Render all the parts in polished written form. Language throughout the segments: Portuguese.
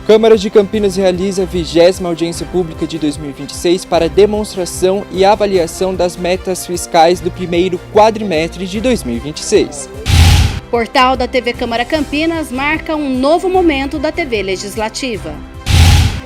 Câmara de Campinas realiza a 20ª audiência pública de 2026 para demonstração e avaliação das metas fiscais do primeiro quadrimestre de 2026. Portal da TV Câmara Campinas marca um novo momento da TV Legislativa.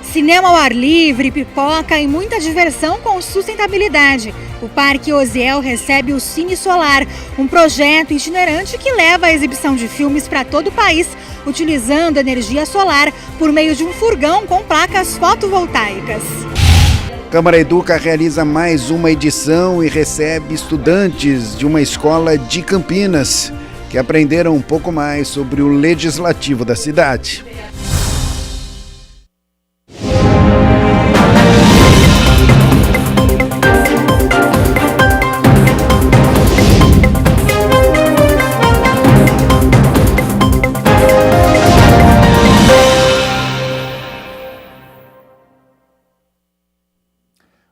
Cinema ao ar livre, pipoca e muita diversão com sustentabilidade. O Parque Osiel recebe o Cine Solar, um projeto itinerante que leva a exibição de filmes para todo o país, utilizando energia solar por meio de um furgão com placas fotovoltaicas. Câmara Educa realiza mais uma edição e recebe estudantes de uma escola de Campinas que aprenderam um pouco mais sobre o legislativo da cidade.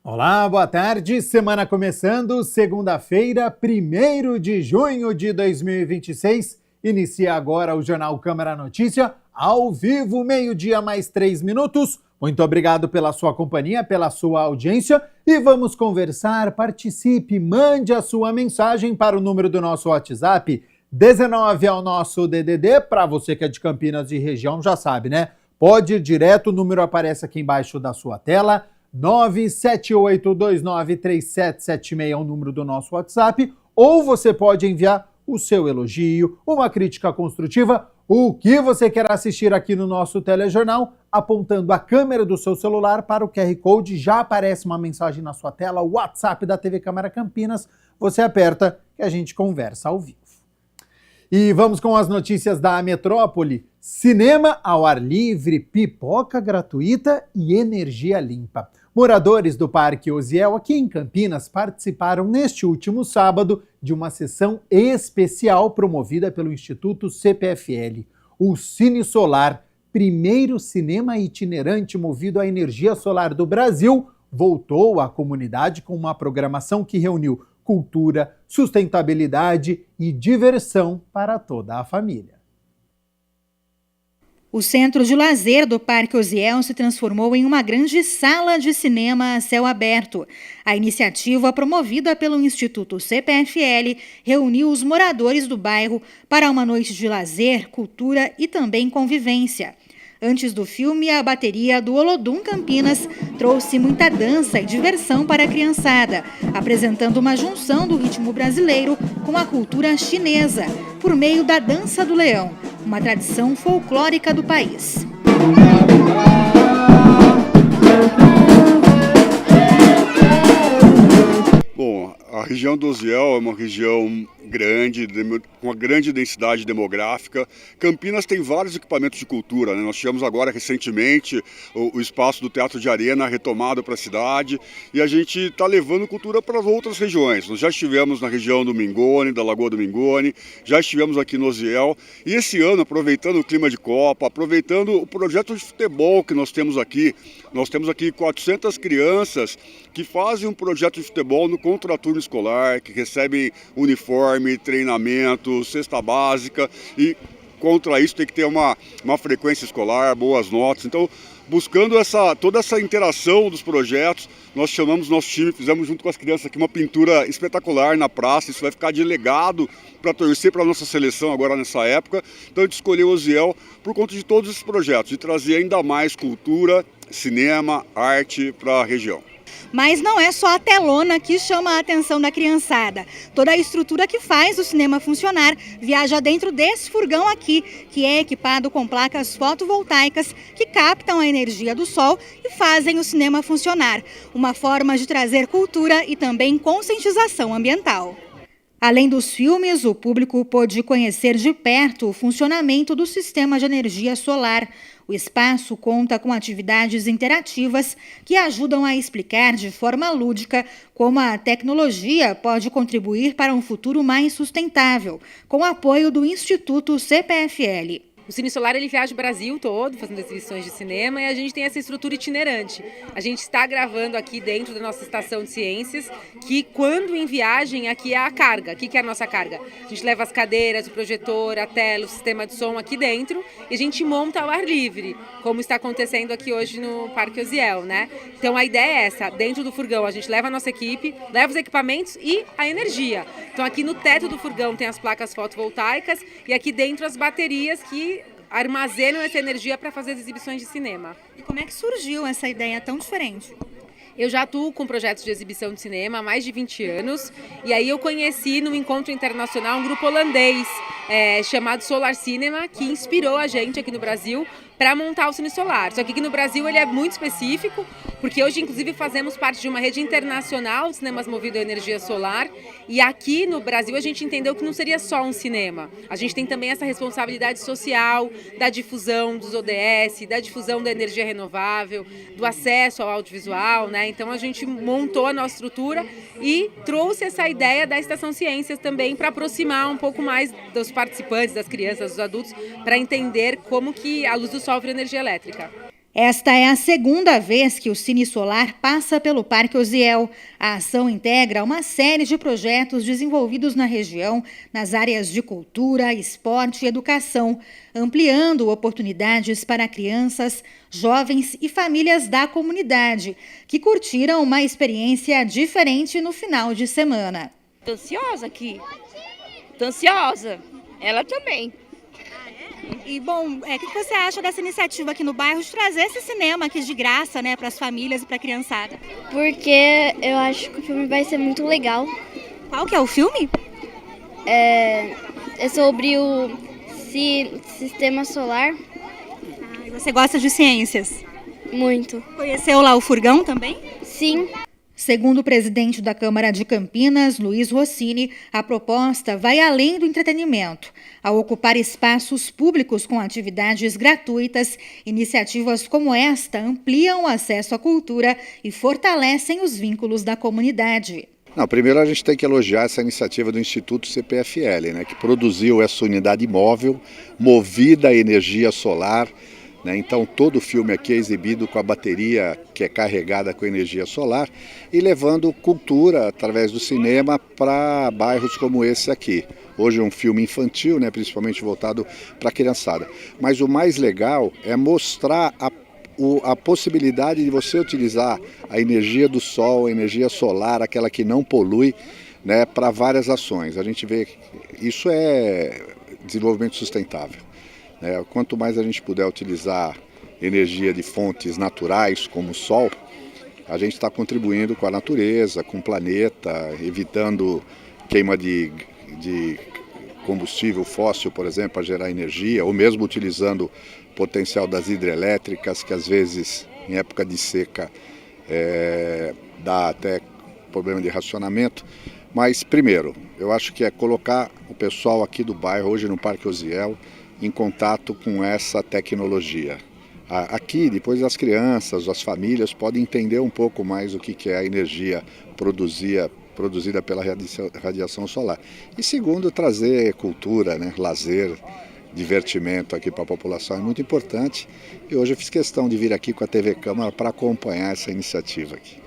Olá, boa tarde. Semana começando, segunda-feira, 1º de junho de 2026. Inicia agora o Jornal Câmara Notícia, ao vivo, meio-dia mais 3 minutos. Muito obrigado pela sua companhia, pela sua audiência. E vamos conversar, participe, mande a sua mensagem para o número do nosso WhatsApp. 19 é o nosso DDD, para você que é de Campinas e região, já sabe, né? Pode ir direto, o número aparece aqui embaixo da sua tela. 978293776 é o número do nosso WhatsApp, ou você pode enviar o seu elogio, uma crítica construtiva, o que você quer assistir aqui no nosso telejornal, apontando a câmera do seu celular para o QR Code, já aparece uma mensagem na sua tela, o WhatsApp da TV Câmara Campinas, você aperta que a gente conversa ao vivo. E vamos com as notícias da metrópole. Cinema ao ar livre, pipoca gratuita e energia limpa. Moradores do Parque Osiel aqui em Campinas participaram neste último sábado de uma sessão especial promovida pelo Instituto CPFL. O Cine Solar, primeiro cinema itinerante movido à energia solar do Brasil, voltou à comunidade com uma programação que reuniu cultura, sustentabilidade e diversão para toda a família. O centro de lazer do Parque Osiel se transformou em uma grande sala de cinema a céu aberto. A iniciativa, promovida pelo Instituto CPFL, reuniu os moradores do bairro para uma noite de lazer, cultura e também convivência. Antes do filme, a bateria do Olodum Campinas trouxe muita dança e diversão para a criançada, apresentando uma junção do ritmo brasileiro com a cultura chinesa, por meio da dança do leão, uma tradição folclórica do país. Bom, a região do Osiel é uma região grande, com uma grande densidade demográfica. Campinas tem vários equipamentos de cultura, né? Nós tivemos agora recentemente o espaço do Teatro de Arena retomado para a cidade e a gente está levando cultura para outras regiões. Nós já estivemos na região do Mingone, da Lagoa do Mingone, já estivemos aqui no Osiel e esse ano, aproveitando o clima de Copa, aproveitando o projeto de futebol que nós temos aqui 400 crianças que fazem um projeto de futebol no contraturno escolar, que recebem uniforme, treinamento, cesta básica e contra isso tem que ter uma frequência escolar, boas notas. Então, buscando toda essa interação dos projetos, nós chamamos nosso time, fizemos junto com as crianças aqui uma pintura espetacular na praça, isso vai ficar de legado para torcer para a nossa seleção agora nessa época. Então a gente escolheu o Osiel por conta de todos esses projetos, de trazer ainda mais cultura, cinema, arte para a região. Mas não é só a telona que chama a atenção da criançada. Toda a estrutura que faz o cinema funcionar viaja dentro desse furgão aqui, que é equipado com placas fotovoltaicas que captam a energia do sol e fazem o cinema funcionar. Uma forma de trazer cultura e também conscientização ambiental. Além dos filmes, o público pôde conhecer de perto o funcionamento do sistema de energia solar. O espaço conta com atividades interativas que ajudam a explicar de forma lúdica como a tecnologia pode contribuir para um futuro mais sustentável, com o apoio do Instituto CPFL. O Cine Solar ele viaja o Brasil todo fazendo exibições de cinema e a gente tem essa estrutura itinerante. A gente está gravando aqui dentro da nossa estação de ciências, que quando em viagem aqui é a carga. O que é a nossa carga? A gente leva as cadeiras, o projetor, a tela, o sistema de som aqui dentro e a gente monta ao ar livre, como está acontecendo aqui hoje no Parque Osiel, né? Então a ideia é essa, dentro do furgão a gente leva a nossa equipe, leva os equipamentos e a energia. Então aqui no teto do furgão tem as placas fotovoltaicas e aqui dentro as baterias que armazenam essa energia para fazer as exibições de cinema. E como é que surgiu essa ideia tão diferente? Eu já atuo com projetos de exibição de cinema há mais de 20 anos e aí eu conheci no encontro internacional um grupo holandês chamado Solar Cinema, que inspirou a gente aqui no Brasil para montar o Cine Solar. Só que aqui no Brasil ele é muito específico, porque hoje inclusive fazemos parte de uma rede internacional de cinemas movidos a energia solar e aqui no Brasil a gente entendeu que não seria só um cinema. A gente tem também essa responsabilidade social da difusão dos ODS, da difusão da energia renovável, do acesso ao audiovisual, né? Então a gente montou a nossa estrutura e trouxe essa ideia da Estação Ciências também para aproximar um pouco mais dos participantes, das crianças, dos adultos, para entender como que a luz do sol vira energia elétrica. Esta é a segunda vez que o Cine Solar passa pelo Parque Osiel. A ação integra uma série de projetos desenvolvidos na região, nas áreas de cultura, esporte e educação, ampliando oportunidades para crianças, jovens e famílias da comunidade, que curtiram uma experiência diferente no final de semana. Tô ansiosa aqui. Tô ansiosa. Ela também. E, bom, o que você acha dessa iniciativa aqui no bairro de trazer esse cinema aqui de graça, né, para as famílias e para a criançada? Porque eu acho que o filme vai ser muito legal. Qual que é o filme? É sobre o sistema solar. E você gosta de ciências? Muito. Conheceu lá o furgão também? Sim. Segundo o presidente da Câmara de Campinas, Luiz Rossini, a proposta vai além do entretenimento. Ao ocupar espaços públicos com atividades gratuitas, iniciativas como esta ampliam o acesso à cultura e fortalecem os vínculos da comunidade. Não, primeiro a gente tem que elogiar essa iniciativa do Instituto CPFL, né, que produziu essa unidade móvel movida a energia solar. Então todo o filme aqui é exibido com a bateria que é carregada com energia solar e levando cultura através do cinema para bairros como esse aqui. Hoje é um filme infantil, né, principalmente voltado para a criançada. Mas o mais legal é mostrar a possibilidade de você utilizar a energia do sol, a energia solar, aquela que não polui, né, para várias ações. A gente vê que isso é desenvolvimento sustentável. Quanto mais a gente puder utilizar energia de fontes naturais, como o sol, a gente está contribuindo com a natureza, com o planeta, evitando queima de combustível fóssil, por exemplo, para gerar energia, ou mesmo utilizando o potencial das hidrelétricas, que às vezes, em época de seca, dá até problema de racionamento. Mas, primeiro, eu acho que é colocar o pessoal aqui do bairro, hoje no Parque Osiel, em contato com essa tecnologia. Aqui, depois as crianças, as famílias podem entender um pouco mais o que é a energia produzida pela radiação solar. E segundo, trazer cultura, né, lazer, divertimento aqui para a população é muito importante. E hoje eu fiz questão de vir aqui com a TV Câmara para acompanhar essa iniciativa aqui.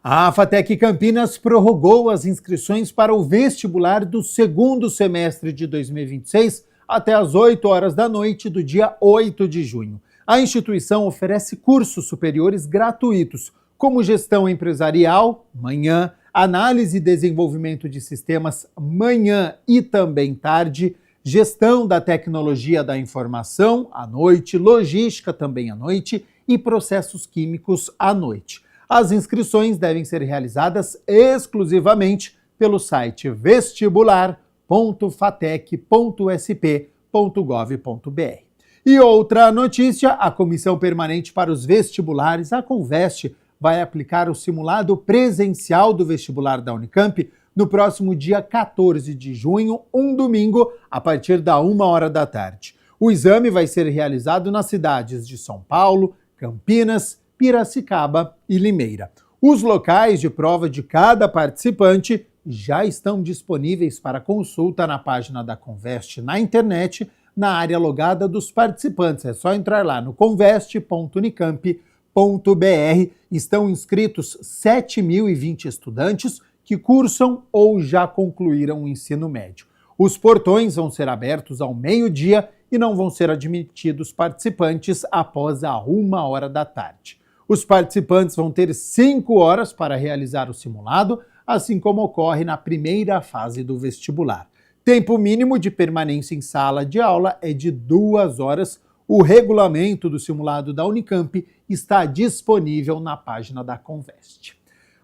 A FATEC Campinas prorrogou as inscrições para o vestibular do segundo semestre de 2026 até às 8 horas da noite do dia 8 de junho. A instituição oferece cursos superiores gratuitos, como gestão empresarial, manhã, análise e desenvolvimento de sistemas, manhã e também tarde, gestão da tecnologia da informação, à noite, logística também à noite e processos químicos à noite. As inscrições devem ser realizadas exclusivamente pelo site vestibular.fatec.sp.gov.br. E outra notícia, a Comissão Permanente para os Vestibulares, a Conveste, vai aplicar o simulado presencial do vestibular da Unicamp no próximo dia 14 de junho, um domingo, a partir da 1h da tarde. O exame vai ser realizado nas cidades de São Paulo, Campinas, Piracicaba e Limeira. Os locais de prova de cada participante já estão disponíveis para consulta na página da Conveste na internet, na área logada dos participantes. É só entrar lá no conveste.unicamp.br. Estão inscritos 7.020 estudantes que cursam ou já concluíram o ensino médio. Os portões vão ser abertos ao meio-dia e não vão ser admitidos participantes após a 1h da tarde. Os participantes vão ter 5 horas para realizar o simulado, assim como ocorre na primeira fase do vestibular. Tempo mínimo de permanência em sala de aula é de 2 horas. O regulamento do simulado da Unicamp está disponível na página da Conveste.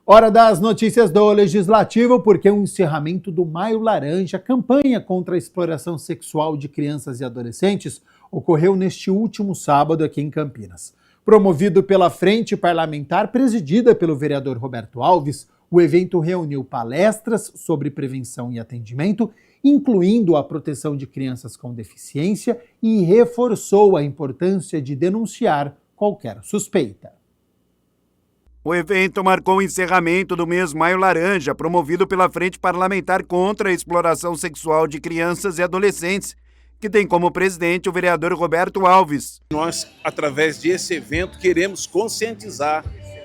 Hora das notícias do Legislativo, porque o encerramento do Maio Laranja, campanha contra a exploração sexual de crianças e adolescentes, ocorreu neste último sábado aqui em Campinas. Promovido pela Frente Parlamentar, presidida pelo vereador Roberto Alves, o evento reuniu palestras sobre prevenção e atendimento, incluindo a proteção de crianças com deficiência, e reforçou a importância de denunciar qualquer suspeita. O evento marcou o encerramento do mês Maio Laranja, promovido pela Frente Parlamentar contra a Exploração Sexual de Crianças e Adolescentes, que tem como presidente o vereador Roberto Alves. Nós, através desse evento, queremos conscientizar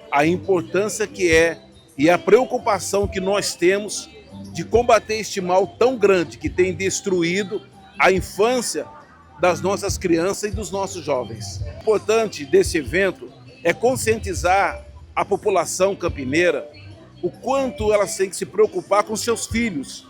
a importância que é e a preocupação que nós temos de combater este mal tão grande que tem destruído a infância das nossas crianças e dos nossos jovens. O importante desse evento é conscientizar a população campineira o quanto elas têm que se preocupar com seus filhos.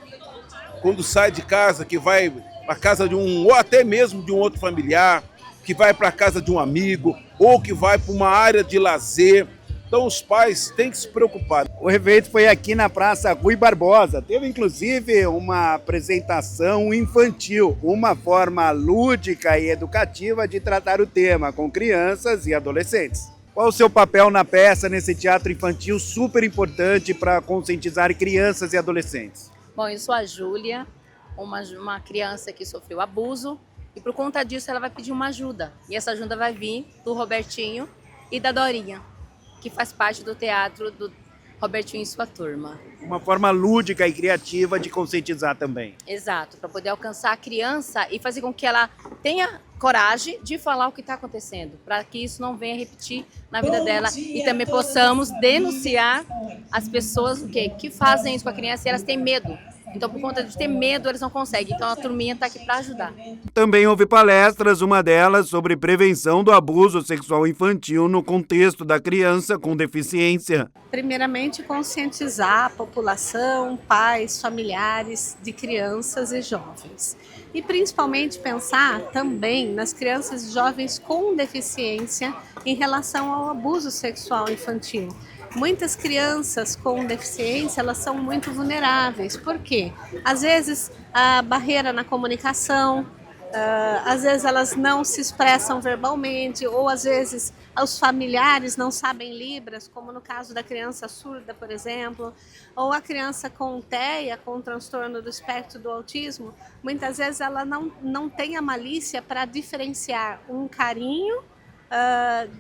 Quando sai de casa, que vai para a casa de um, ou até mesmo de um outro familiar, que vai para a casa de um amigo, ou que vai para uma área de lazer. Então os pais têm que se preocupar. O evento foi aqui na Praça Rui Barbosa. Teve inclusive uma apresentação infantil, uma forma lúdica e educativa de tratar o tema com crianças e adolescentes. Qual o seu papel na peça, nesse teatro infantil super importante para conscientizar crianças e adolescentes? Bom, eu sou a Júlia, uma criança que sofreu abuso, e por conta disso ela vai pedir uma ajuda. E essa ajuda vai vir do Robertinho e da Dorinha, que faz parte do teatro do Robertinho e sua turma. Uma forma lúdica e criativa de conscientizar também. Exato, para poder alcançar a criança e fazer com que ela tenha coragem de falar o que está acontecendo, para que isso não venha repetir na vida dela e também possamos denunciar as pessoas que fazem isso com a criança e elas têm medo. Então, por conta de ter medo, eles não conseguem. Então, a turminha está aqui para ajudar. Também houve palestras, uma delas sobre prevenção do abuso sexual infantil no contexto da criança com deficiência. Primeiramente, conscientizar a população, pais, familiares de crianças e jovens. E, principalmente, pensar também nas crianças e jovens com deficiência em relação ao abuso sexual infantil. Muitas crianças com deficiência, elas são muito vulneráveis. Por quê? Às vezes, a barreira na comunicação, às vezes elas não se expressam verbalmente, ou às vezes os familiares não sabem Libras, como no caso da criança surda, por exemplo, ou a criança com TEA, com transtorno do espectro do autismo, muitas vezes ela não tem a malícia para diferenciar um carinho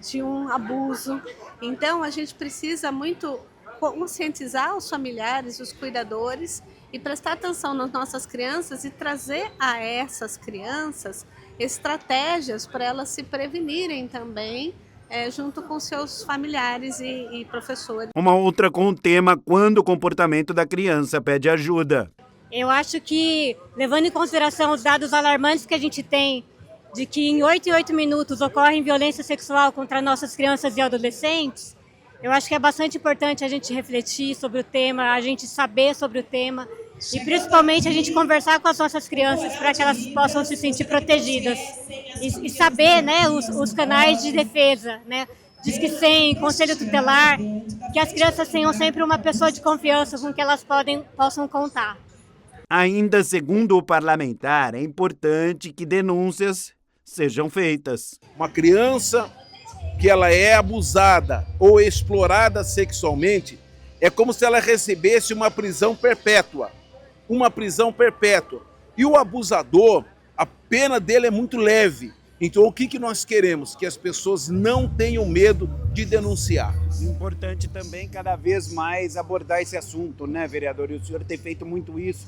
de um abuso. Então a gente precisa muito conscientizar os familiares, os cuidadores e prestar atenção nas nossas crianças e trazer a essas crianças estratégias para elas se prevenirem também junto com seus familiares e professores. Uma outra com o tema quando o comportamento da criança pede ajuda. Eu acho que, levando em consideração os dados alarmantes que a gente tem de que em 8 em 8 minutos ocorre violência sexual contra nossas crianças e adolescentes, eu acho que é bastante importante a gente refletir sobre o tema, a gente saber sobre o tema e principalmente a gente conversar com as nossas crianças para que elas possam se sentir protegidas e saber, né, os canais de defesa, né, Disque 100, Conselho Tutelar, que as crianças tenham sempre uma pessoa de confiança com que elas possam contar. Ainda segundo o parlamentar, é importante que denúncias sejam feitas. Uma criança que ela é abusada ou explorada sexualmente, é como se ela recebesse uma prisão perpétua. Uma prisão perpétua. E o abusador, a pena dele é muito leve. Então o que nós queremos? Que as pessoas não tenham medo de denunciar. Importante também cada vez mais abordar esse assunto, né, vereador? E o senhor tem feito muito isso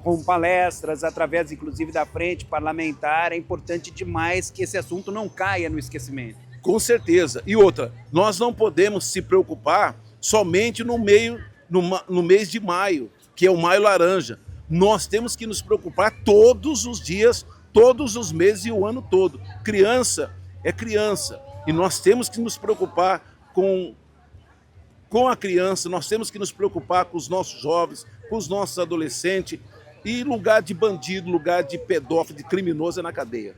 com palestras, através inclusive da frente parlamentar. É importante demais que esse assunto não caia no esquecimento. Com certeza. E outra, nós não podemos se preocupar somente no mês de maio, que é o Maio Laranja. Nós temos que nos preocupar todos os dias, todos os meses e o ano todo. Criança é criança. E nós temos que nos preocupar com a criança, nós temos que nos preocupar com os nossos jovens, com os nossos adolescentes. E lugar de bandido, lugar de pedófilo, de criminoso é na cadeia.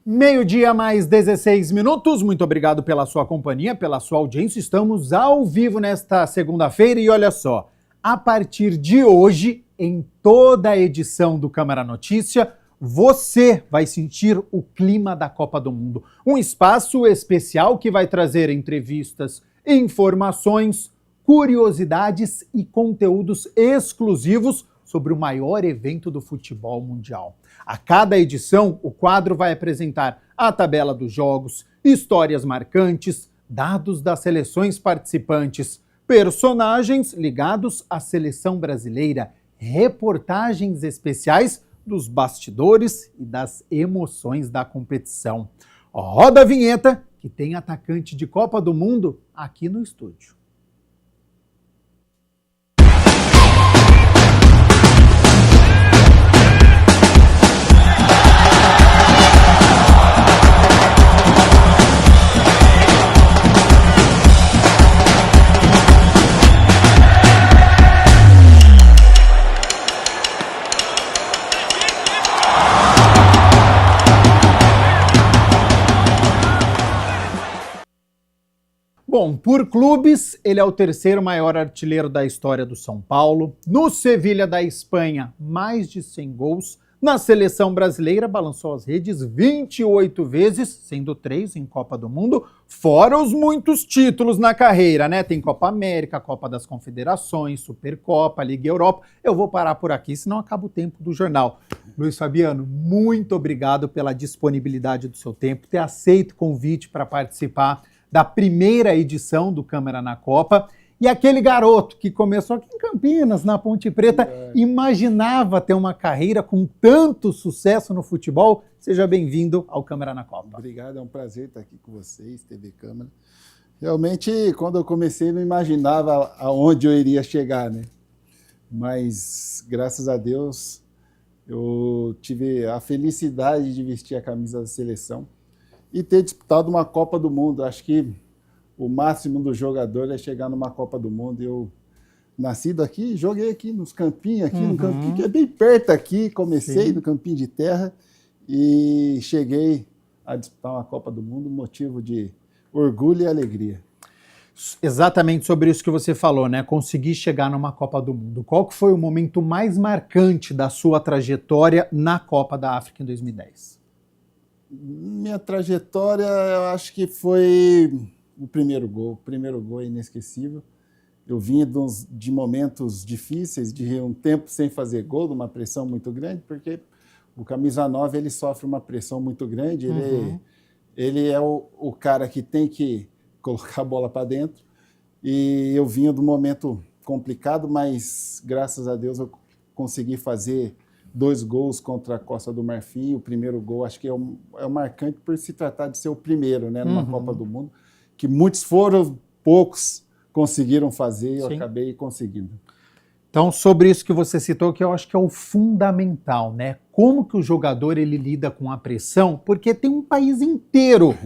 12:16. Muito obrigado pela sua companhia, pela sua audiência. Estamos ao vivo nesta segunda-feira e olha só, a partir de hoje, em toda a edição do Câmara Notícia, você vai sentir o clima da Copa do Mundo. Um espaço especial que vai trazer entrevistas, informações, curiosidades e conteúdos exclusivos sobre o maior evento do futebol mundial. A cada edição, o quadro vai apresentar a tabela dos jogos, histórias marcantes, dados das seleções participantes, personagens ligados à seleção brasileira, reportagens especiais dos bastidores e das emoções da competição. Roda a vinheta, que tem atacante de Copa do Mundo aqui no estúdio. Bom, por clubes, ele é o terceiro maior artilheiro da história do São Paulo. No Sevilha da Espanha, mais de 100 gols. Na seleção brasileira, balançou as redes 28 vezes, sendo 3 em Copa do Mundo, fora os muitos títulos na carreira, né? Tem Copa América, Copa das Confederações, Supercopa, Liga Europa. Eu vou parar por aqui, senão acaba o tempo do jornal. Luiz Fabiano, muito obrigado pela disponibilidade do seu tempo, ter aceito o convite para participar da primeira edição do Câmara na Copa. E aquele garoto que começou aqui em Campinas, na Ponte Preta, imaginava ter uma carreira com tanto sucesso no futebol. Seja bem-vindo ao Câmara na Copa. Obrigado, é um prazer estar aqui com vocês, TV Câmara. Realmente, quando eu comecei, não imaginava aonde eu iria chegar, né? Mas, graças a Deus, eu tive a felicidade de vestir a camisa da seleção e ter disputado uma Copa do Mundo. Acho que o máximo do jogador é chegar numa Copa do Mundo. Eu, nascido aqui, joguei aqui nos campinhos, aqui no campinho, que é bem perto aqui. Comecei no campinho de terra e cheguei a disputar uma Copa do Mundo, motivo de orgulho e alegria. Exatamente sobre isso que você falou, né? Conseguir chegar numa Copa do Mundo. Qual que foi o momento mais marcante da sua trajetória na Copa da África em 2010? Minha trajetória, eu acho que foi o primeiro gol. O primeiro gol é inesquecível. Eu vinha de momentos difíceis, de um tempo sem fazer gol, de uma pressão muito grande, porque o camisa 9 ele sofre uma pressão muito grande. Ele é o cara que tem que colocar a bola para dentro. E eu vinha de um momento complicado, mas graças a Deus eu consegui fazer 2 gols contra a Costa do Marfim. O primeiro gol acho que é o marcante por se tratar de ser o primeiro, né, numa Copa do Mundo, que muitos foram, poucos conseguiram fazer e eu acabei conseguindo. Então, sobre isso que você citou, que eu acho que é o fundamental, né? Como que o jogador ele lida com a pressão? Porque tem um país inteiro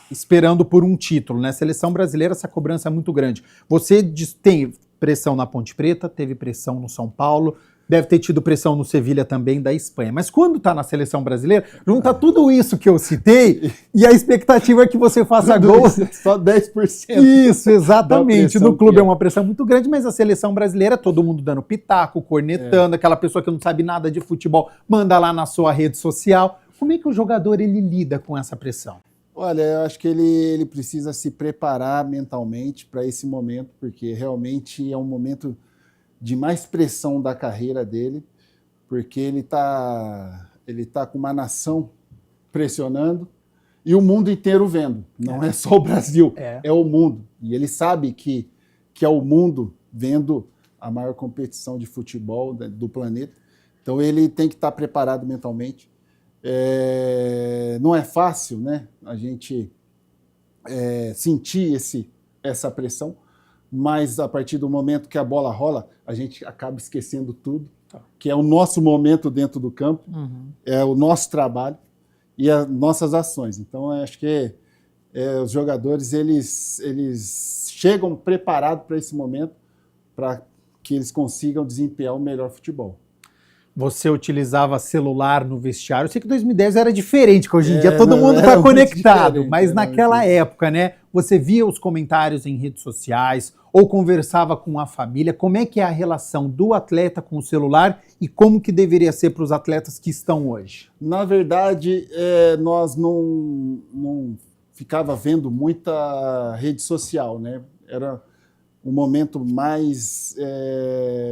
esperando por um título, né? Seleção brasileira, essa cobrança é muito grande. Você tem pressão na Ponte Preta, teve pressão no São Paulo, deve ter tido pressão no Sevilha também, da Espanha. Mas quando está na seleção brasileira, junta tudo isso que eu citei e a expectativa é que você faça gols. Só 10%. Isso, exatamente. No clube é uma pressão muito grande, mas a seleção brasileira, todo mundo dando pitaco, cornetando, aquela pessoa que não sabe nada de futebol, manda lá na sua rede social. Como é que o jogador ele lida com essa pressão? Olha, eu acho que ele precisa se preparar mentalmente para esse momento, porque realmente é um momento de mais pressão da carreira dele, porque ele tá com uma nação pressionando e o mundo inteiro vendo. Não é só o Brasil, é o mundo. E ele sabe que é o mundo vendo a maior competição de futebol do planeta. Então ele tem que estar preparado mentalmente. Não é fácil, né, a gente sentir essa pressão, mas a partir do momento que a bola rola, a gente acaba esquecendo tudo, que é o nosso momento dentro do campo, é o nosso trabalho e as nossas ações. Então, acho que os jogadores eles chegam preparados para esse momento, para que eles consigam desempenhar o melhor futebol. Você utilizava celular no vestiário. Eu sei que 2010 era diferente, que hoje em dia todo mundo está conectado, mas naquela época, né, você via os comentários em redes sociais ou conversava com a família. Como é que é a relação do atleta com o celular e como que deveria ser para os atletas que estão hoje? Na verdade, nós não ficava vendo muita rede social, né? Era um momento mais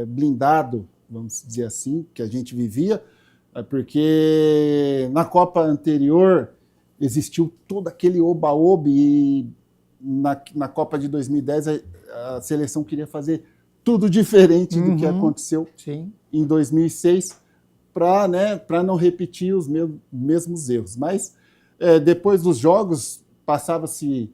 blindado, vamos dizer assim, que a gente vivia, porque na Copa anterior existiu todo aquele oba-oba e na Copa de 2010 a seleção queria fazer tudo diferente do que aconteceu em 2006 para não repetir os mesmos erros. Mas depois dos jogos passava-se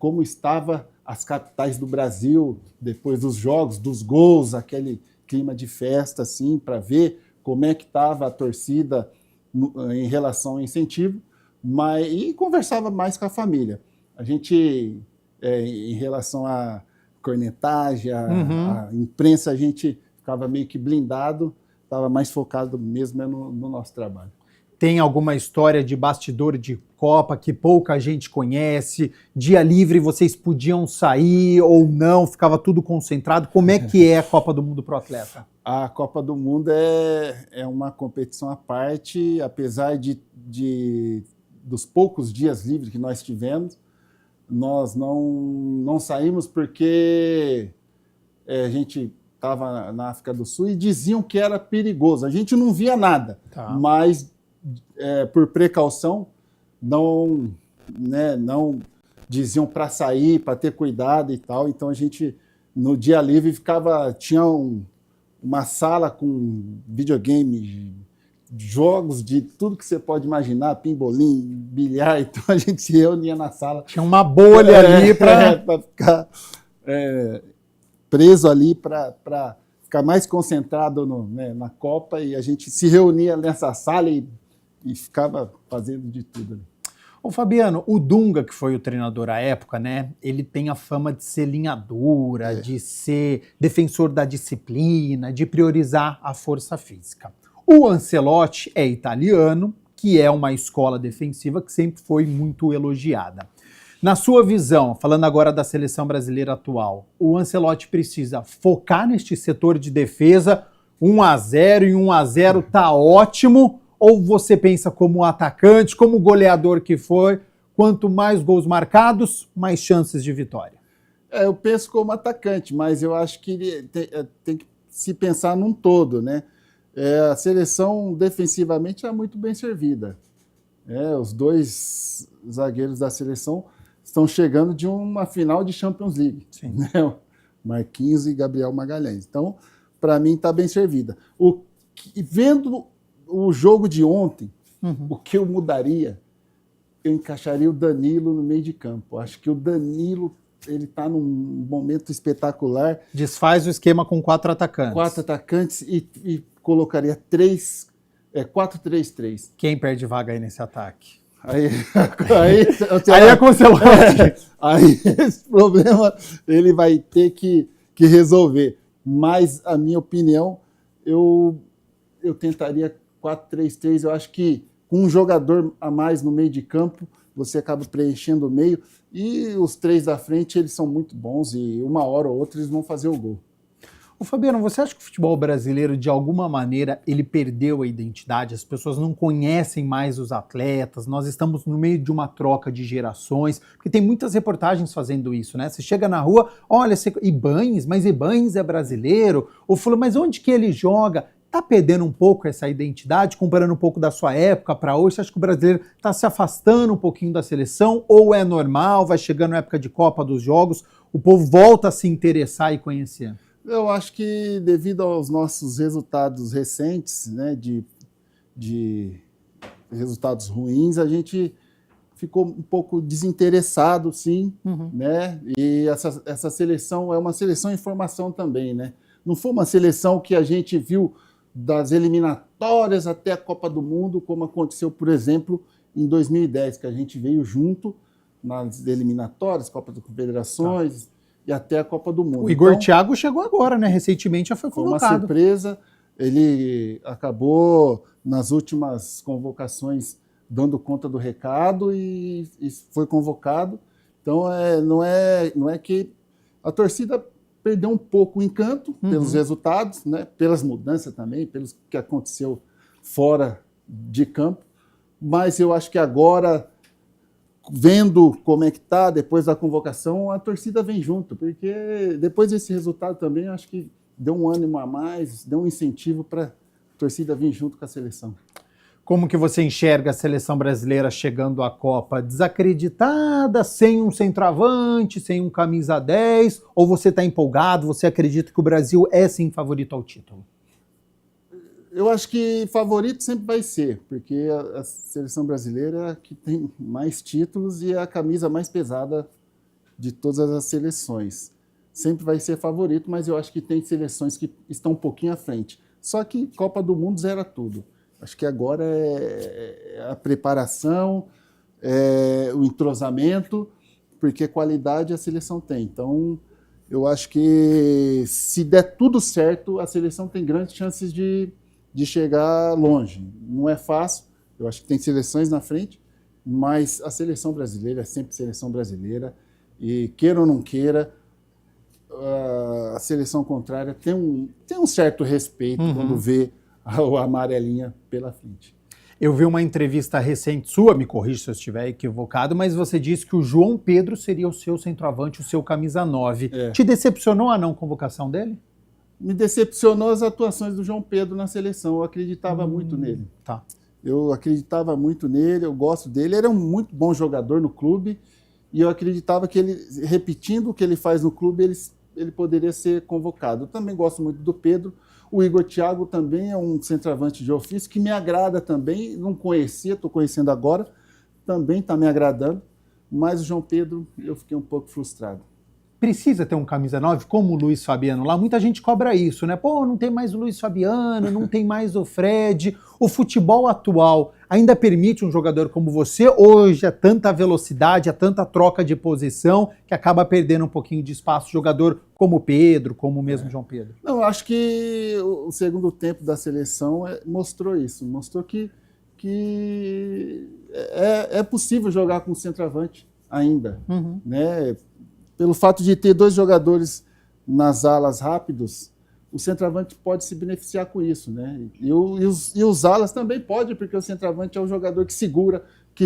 como estava as capitais do Brasil, depois dos jogos, dos gols, aquele clima de festa, assim, para ver como é que estava a torcida em relação ao incentivo, e conversava mais com a família. A gente, em relação à cornetagem, à imprensa, a gente ficava meio que blindado, estava mais focado mesmo no nosso trabalho. Tem alguma história de bastidor de Copa que pouca gente conhece? Dia livre vocês podiam sair ou não? Ficava tudo concentrado? Como é que é a Copa do Mundo para o atleta? A Copa do Mundo é uma competição à parte, apesar dos poucos dias livres que nós tivemos, nós não saímos porque a gente estava na África do Sul e diziam que era perigoso. A gente não via nada, mas por precaução não diziam para sair, para ter cuidado e tal. Então a gente no dia livre tinha uma sala com videogame, jogos de tudo que você pode imaginar, pimbolim, bilhar, então a gente se reunia na sala. Tinha uma bolha ali para ficar preso ali, para ficar mais concentrado na Copa, e a gente se reunia nessa sala e ficava fazendo de tudo ali. Ô Fabiano, o Dunga, que foi o treinador à época, né, ele tem a fama de ser linha dura, de ser defensor da disciplina, de priorizar a força física. O Ancelotti é italiano, que é uma escola defensiva que sempre foi muito elogiada. Na sua visão, falando agora da seleção brasileira atual, o Ancelotti precisa focar neste setor de defesa, 1-0 e 1-0 tá ótimo, ou você pensa como atacante, como goleador que foi, quanto mais gols marcados, mais chances de vitória? Eu penso como atacante, mas eu acho que tem que se pensar num todo, né? A seleção defensivamente é muito bem servida. Os dois zagueiros da seleção estão chegando de uma final de Champions League, né? Marquinhos e Gabriel Magalhães. Então, para mim, está bem servida. Vendo o jogo de ontem, o que eu mudaria, eu encaixaria o Danilo no meio de campo. Acho que o Danilo ele está num momento espetacular. Desfaz o esquema com 4 atacantes. 4 atacantes e colocaria 4-3-3. Quem perde vaga aí nesse ataque? Aí é com o Ancelotti. Aí esse problema ele vai ter que resolver. Mas, a minha opinião, eu tentaria 4-3-3. Eu acho que com um jogador a mais no meio de campo, você acaba preenchendo o meio. E os 3 da frente, eles são muito bons e uma hora ou outra eles vão fazer o gol. Ô Fabiano, você acha que o futebol brasileiro, de alguma maneira, ele perdeu a identidade? As pessoas não conhecem mais os atletas, nós estamos no meio de uma troca de gerações, porque tem muitas reportagens fazendo isso, né? Você chega na rua, olha, Ibañez, mas Ibañez é brasileiro? Ou falou, mas onde que ele joga? Está perdendo um pouco essa identidade, comparando um pouco da sua época para hoje? Você acha que o brasileiro está se afastando um pouquinho da seleção? Ou é normal, vai chegando a época de Copa dos Jogos, o povo volta a se interessar e conhecer? Eu acho que devido aos nossos resultados recentes, né, de resultados ruins, a gente ficou um pouco desinteressado, sim, né? E essa seleção é uma seleção em formação também, né? Não foi uma seleção que a gente viu das eliminatórias até a Copa do Mundo, como aconteceu, por exemplo, em 2010, que a gente veio junto nas eliminatórias, Copa das Confederações e até a Copa do Mundo. O Igor Thiago chegou agora, né? Recentemente já foi convocado. Foi uma surpresa, ele acabou nas últimas convocações dando conta do recado e foi convocado. Então não é que a torcida perdeu um pouco o encanto pelos resultados, né, pelas mudanças também, pelo que aconteceu fora de campo, mas eu acho que agora, vendo como é que está, depois da convocação, a torcida vem junto, porque depois desse resultado também, eu acho que deu um ânimo a mais, deu um incentivo para a torcida vir junto com a seleção. Como que você enxerga a seleção brasileira chegando à Copa? Desacreditada, sem um centroavante, sem um camisa 10? Ou você está empolgado, você acredita que o Brasil é sim favorito ao título? Eu acho que favorito sempre vai ser, porque a seleção brasileira é a que tem mais títulos e é a camisa mais pesada de todas as seleções. Sempre vai ser favorito, mas eu acho que tem seleções que estão um pouquinho à frente. Só que Copa do Mundo zera tudo. Acho que agora é a preparação, o entrosamento, porque qualidade a seleção tem. Então, eu acho que se der tudo certo, a seleção tem grandes chances de chegar longe. Não é fácil, eu acho que tem seleções na frente, mas a seleção brasileira é sempre seleção brasileira, e queira ou não queira, a seleção contrária tem um certo respeito quando vê a amarelinha pela frente. Eu vi uma entrevista recente sua, me corrija se eu estiver equivocado, mas você disse que o João Pedro seria o seu centroavante, o seu camisa 9. Te decepcionou a não convocação dele? Me decepcionou as atuações do João Pedro na seleção, eu acreditava muito nele. Tá. Eu acreditava muito nele, eu gosto dele, ele era um muito bom jogador no clube, e eu acreditava que ele, repetindo o que ele faz no clube, ele poderia ser convocado. Eu também gosto muito do Pedro. O Igor Thiago também é um centroavante de ofício que me agrada também, não conhecia, estou conhecendo agora, também está me agradando, mas o João Pedro eu fiquei um pouco frustrado. Precisa ter um camisa 9 como o Luiz Fabiano lá? Muita gente cobra isso, né? Pô, não tem mais o Luiz Fabiano, não tem mais o Fred. O futebol atual ainda permite um jogador como você? Hoje é tanta velocidade, é tanta troca de posição que acaba perdendo um pouquinho de espaço. Jogador como o Pedro, como o mesmo João Pedro. Não, acho que o segundo tempo da seleção mostrou isso. Mostrou que é possível jogar com centroavante ainda, né? Pelo fato de ter dois jogadores nas alas rápidos, o centroavante pode se beneficiar com isso, né? E os alas também podem, porque o centroavante é um jogador que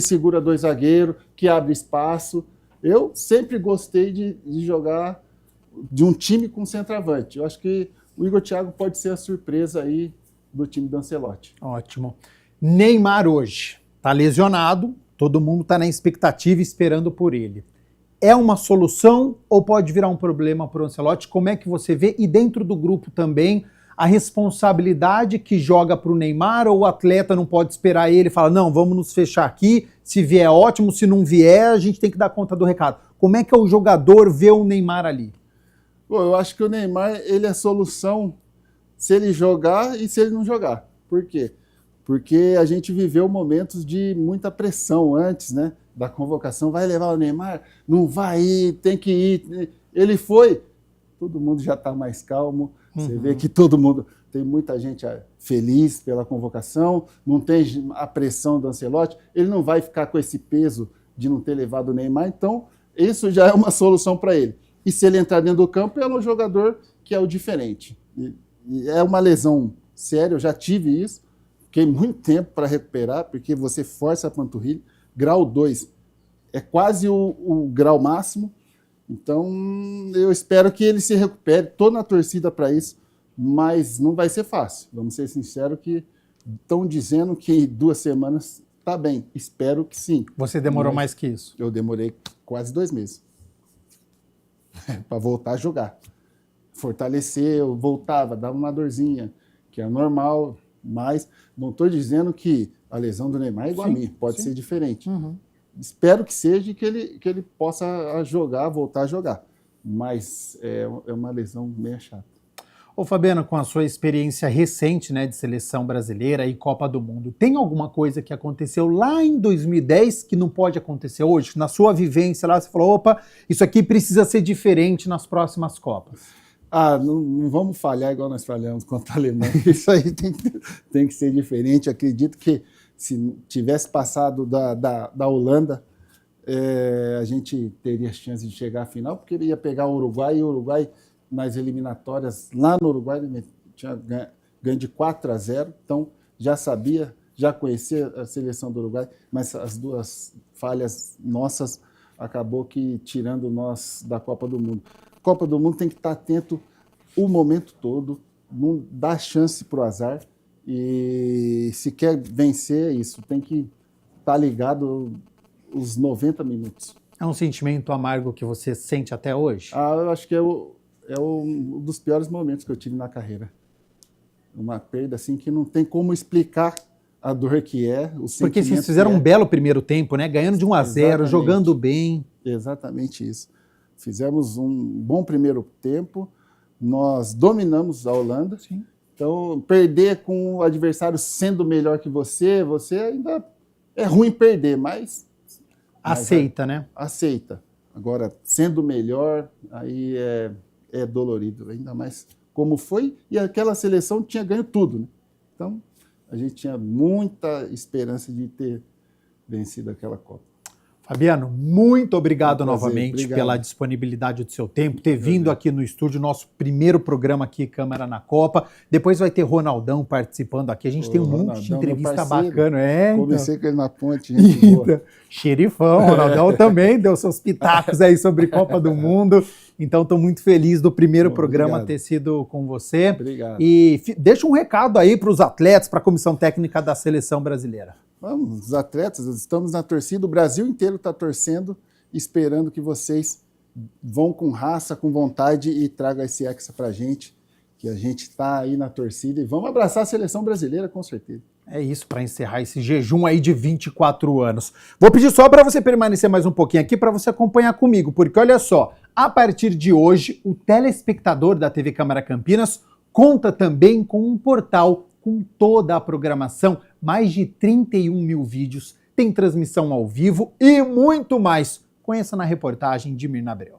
segura dois zagueiros, que abre espaço. Eu sempre gostei de jogar de um time com centroavante. Eu acho que o Igor Thiago pode ser a surpresa aí do time do Ancelotti. Ótimo. Neymar hoje está lesionado, todo mundo está na expectativa esperando por ele. É uma solução ou pode virar um problema para o Ancelotti? Como é que você vê? E dentro do grupo também, a responsabilidade que joga para o Neymar, ou o atleta não pode esperar ele e fala, não, vamos nos fechar aqui, se vier ótimo, se não vier, a gente tem que dar conta do recado. Como é que o jogador vê o Neymar ali? Pô, eu acho que o Neymar, ele é a solução se ele jogar e se ele não jogar. Por quê? Porque a gente viveu momentos de muita pressão antes, né? Da convocação, vai levar o Neymar? Não vai ir, tem que ir. Ele foi, todo mundo já está mais calmo, você vê que todo mundo, tem muita gente feliz pela convocação, não tem a pressão do Ancelotti, ele não vai ficar com esse peso de não ter levado o Neymar, então isso já é uma solução para ele. E se ele entrar dentro do campo, é um jogador que é o diferente. E é uma lesão séria, eu já tive isso, fiquei muito tempo para recuperar, porque você força a panturrilha. Grau 2 é quase o grau máximo, então eu espero que ele se recupere, estou na torcida para isso, mas não vai ser fácil. Vamos ser sinceros que estão dizendo que 2 semanas está bem. Espero que sim. Você demorou mais que isso? Eu demorei quase 2 meses para voltar a jogar. Fortalecer, eu voltava, dava uma dorzinha, que é normal, mas não estou dizendo que a lesão do Neymar é igual a mim, pode ser diferente. Espero que seja e que ele possa jogar, voltar a jogar, mas é uma lesão meio chata. Ô Fabiano, com a sua experiência recente, né, de seleção brasileira e Copa do Mundo, tem alguma coisa que aconteceu lá em 2010 que não pode acontecer hoje? Na sua vivência lá, você falou, opa, isso aqui precisa ser diferente nas próximas Copas. Não vamos falhar igual nós falhamos contra a Alemanha. Isso aí tem que ser diferente. Acredito que se tivesse passado da Holanda, a gente teria chance de chegar à final, porque ele ia pegar o Uruguai, e o Uruguai, nas eliminatórias, lá no Uruguai, ele tinha ganho de 4-0, então já sabia, já conhecia a seleção do Uruguai, mas as 2 falhas nossas acabou que tirando nós da Copa do Mundo. Copa do Mundo tem que estar atento o momento todo, não dá chance para o azar, e se quer vencer isso, tem que estar ligado os 90 minutos. É um sentimento amargo que você sente até hoje? Eu acho que é um dos piores momentos que eu tive na carreira. Uma perda assim que não tem como explicar a dor que é, o sentimento. Porque vocês fizeram um belo primeiro tempo, né? Ganhando de 1-0, jogando bem. Exatamente isso. Fizemos um bom primeiro tempo, nós dominamos a Holanda. Sim. Então, perder com o adversário sendo melhor que você ainda é ruim perder, mas aceita, né? Aceita. Agora, sendo melhor, aí é dolorido, ainda mais como foi, e aquela seleção tinha ganho tudo, né? Então, a gente tinha muita esperança de ter vencido aquela Copa. Fabiano, muito obrigado novamente obrigado. Pela disponibilidade do seu tempo, ter vindo aqui no estúdio, nosso primeiro programa aqui, Câmara na Copa. Depois vai ter Ronaldão participando aqui. A gente tem um monte de entrevista bacana. Comecei com ele na ponte. Gente boa. Xerifão, Ronaldão também deu seus pitacos aí sobre Copa do Mundo. Então, estou muito feliz do primeiro programa ter sido com você. Obrigado. E deixa um recado aí para os atletas, para a comissão técnica da seleção brasileira. Vamos, os atletas, estamos na torcida, o Brasil inteiro está torcendo, esperando que vocês vão com raça, com vontade e tragam esse hexa para a gente, que a gente está aí na torcida e vamos abraçar a seleção brasileira, com certeza. É isso, para encerrar esse jejum aí de 24 anos. Vou pedir só para você permanecer mais um pouquinho aqui para você acompanhar comigo, porque olha só, a partir de hoje, o telespectador da TV Câmara Campinas conta também com um portal com toda a programação, mais de 31 mil vídeos, tem transmissão ao vivo e muito mais. Conheça na reportagem de Mirna Abreu.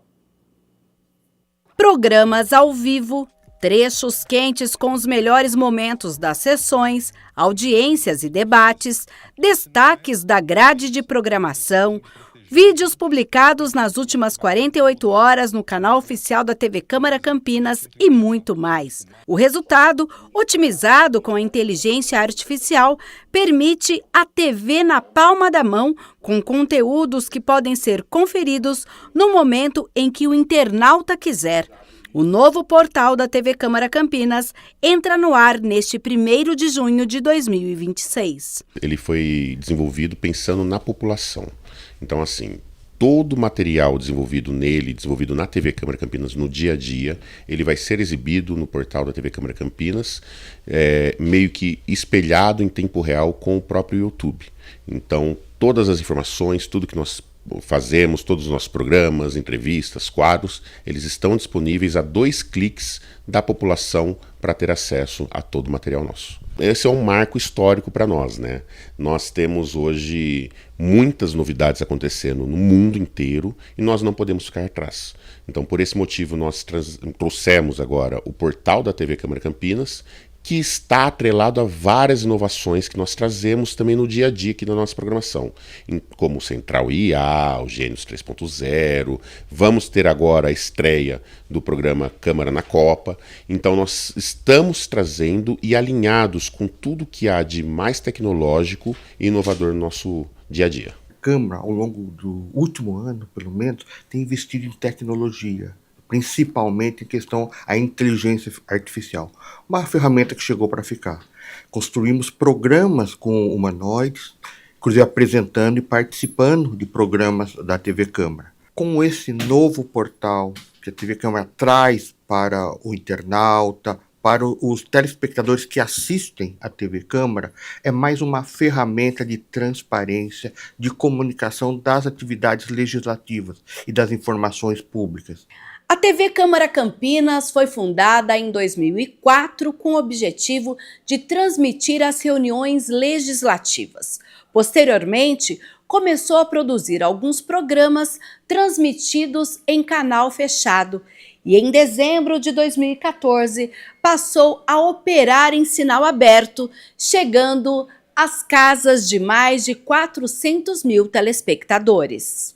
Programas ao vivo, trechos quentes com os melhores momentos das sessões, audiências e debates, destaques da grade de programação, vídeos publicados nas últimas 48 horas no canal oficial da TV Câmara Campinas e muito mais. O resultado, otimizado com a inteligência artificial, permite a TV na palma da mão, com conteúdos que podem ser conferidos no momento em que o internauta quiser. O novo portal da TV Câmara Campinas entra no ar neste 1º de junho de 2026. Ele foi desenvolvido pensando na população. Então, assim, todo o material desenvolvido nele, desenvolvido na TV Câmara Campinas no dia a dia, ele vai ser exibido no portal da TV Câmara Campinas, meio que espelhado em tempo real com o próprio YouTube. Então, todas as informações, tudo que nós fazemos, todos os nossos programas, entrevistas, quadros, eles estão disponíveis a 2 cliques da população para ter acesso a todo o material nosso. Esse é um marco histórico para nós, né? Nós temos hoje muitas novidades acontecendo no mundo inteiro e nós não podemos ficar atrás. Então, por esse motivo, nós trouxemos agora o portal da TV Câmara Campinas, que está atrelado a várias inovações que nós trazemos também no dia a dia aqui da nossa programação, como o Central IA, o Gênios 3.0, vamos ter agora a estreia do programa Câmara na Copa. Então nós estamos trazendo e alinhados com tudo que há de mais tecnológico e inovador no nosso dia a dia. A Câmara, ao longo do último ano, pelo menos, tem investido em tecnologia. principalmente em questão à inteligência artificial. Uma ferramenta que chegou para ficar. Construímos programas com humanoides, inclusive apresentando e participando de programas da TV Câmara. Com esse novo portal que a TV Câmara traz para o internauta, para os telespectadores que assistem à TV Câmara, é mais uma ferramenta de transparência, de comunicação das atividades legislativas e das informações públicas. A TV Câmara Campinas foi fundada em 2004 com o objetivo de transmitir as reuniões legislativas. Posteriormente, começou a produzir alguns programas transmitidos em canal fechado e em dezembro de 2014 passou a operar em sinal aberto, chegando às casas de mais de 400 mil telespectadores.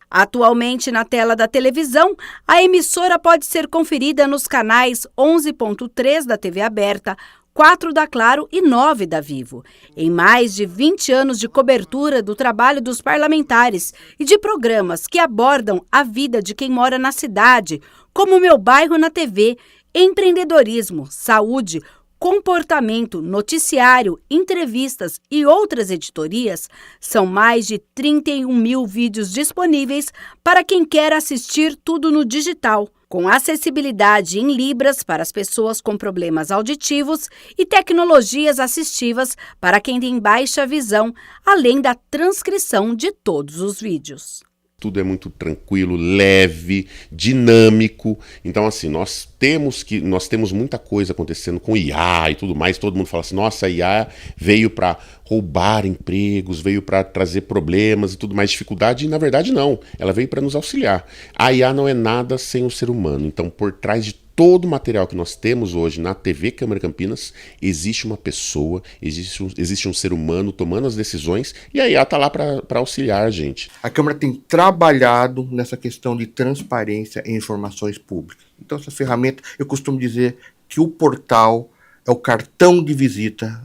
Atualmente, na tela da televisão, a emissora pode ser conferida nos canais 11.3 da TV aberta, 4 da Claro e 9 da Vivo. Em mais de 20 anos de cobertura do trabalho dos parlamentares e de programas que abordam a vida de quem mora na cidade, como Meu Bairro na TV, empreendedorismo, saúde, comportamento, noticiário, entrevistas e outras editorias, são mais de 31 mil vídeos disponíveis para quem quer assistir tudo no digital, com acessibilidade em libras para as pessoas com problemas auditivos e tecnologias assistivas para quem tem baixa visão, além da transcrição de todos os vídeos. Tudo é muito tranquilo, leve, dinâmico. Então, assim, nós temos muita coisa acontecendo com IA e tudo mais. Todo mundo fala assim, nossa, a IA veio para roubar empregos, veio para trazer problemas e tudo mais, dificuldade. E, na verdade, não. Ela veio para nos auxiliar. A IA não é nada sem o ser humano. Então, por trás de todo o material que nós temos hoje na TV Câmara Campinas, existe uma pessoa, existe um ser humano tomando as decisões e a IA está lá para auxiliar a gente. A Câmara tem trabalhado nessa questão de transparência em informações públicas. Então, essa ferramenta, eu costumo dizer que o portal é o cartão de visita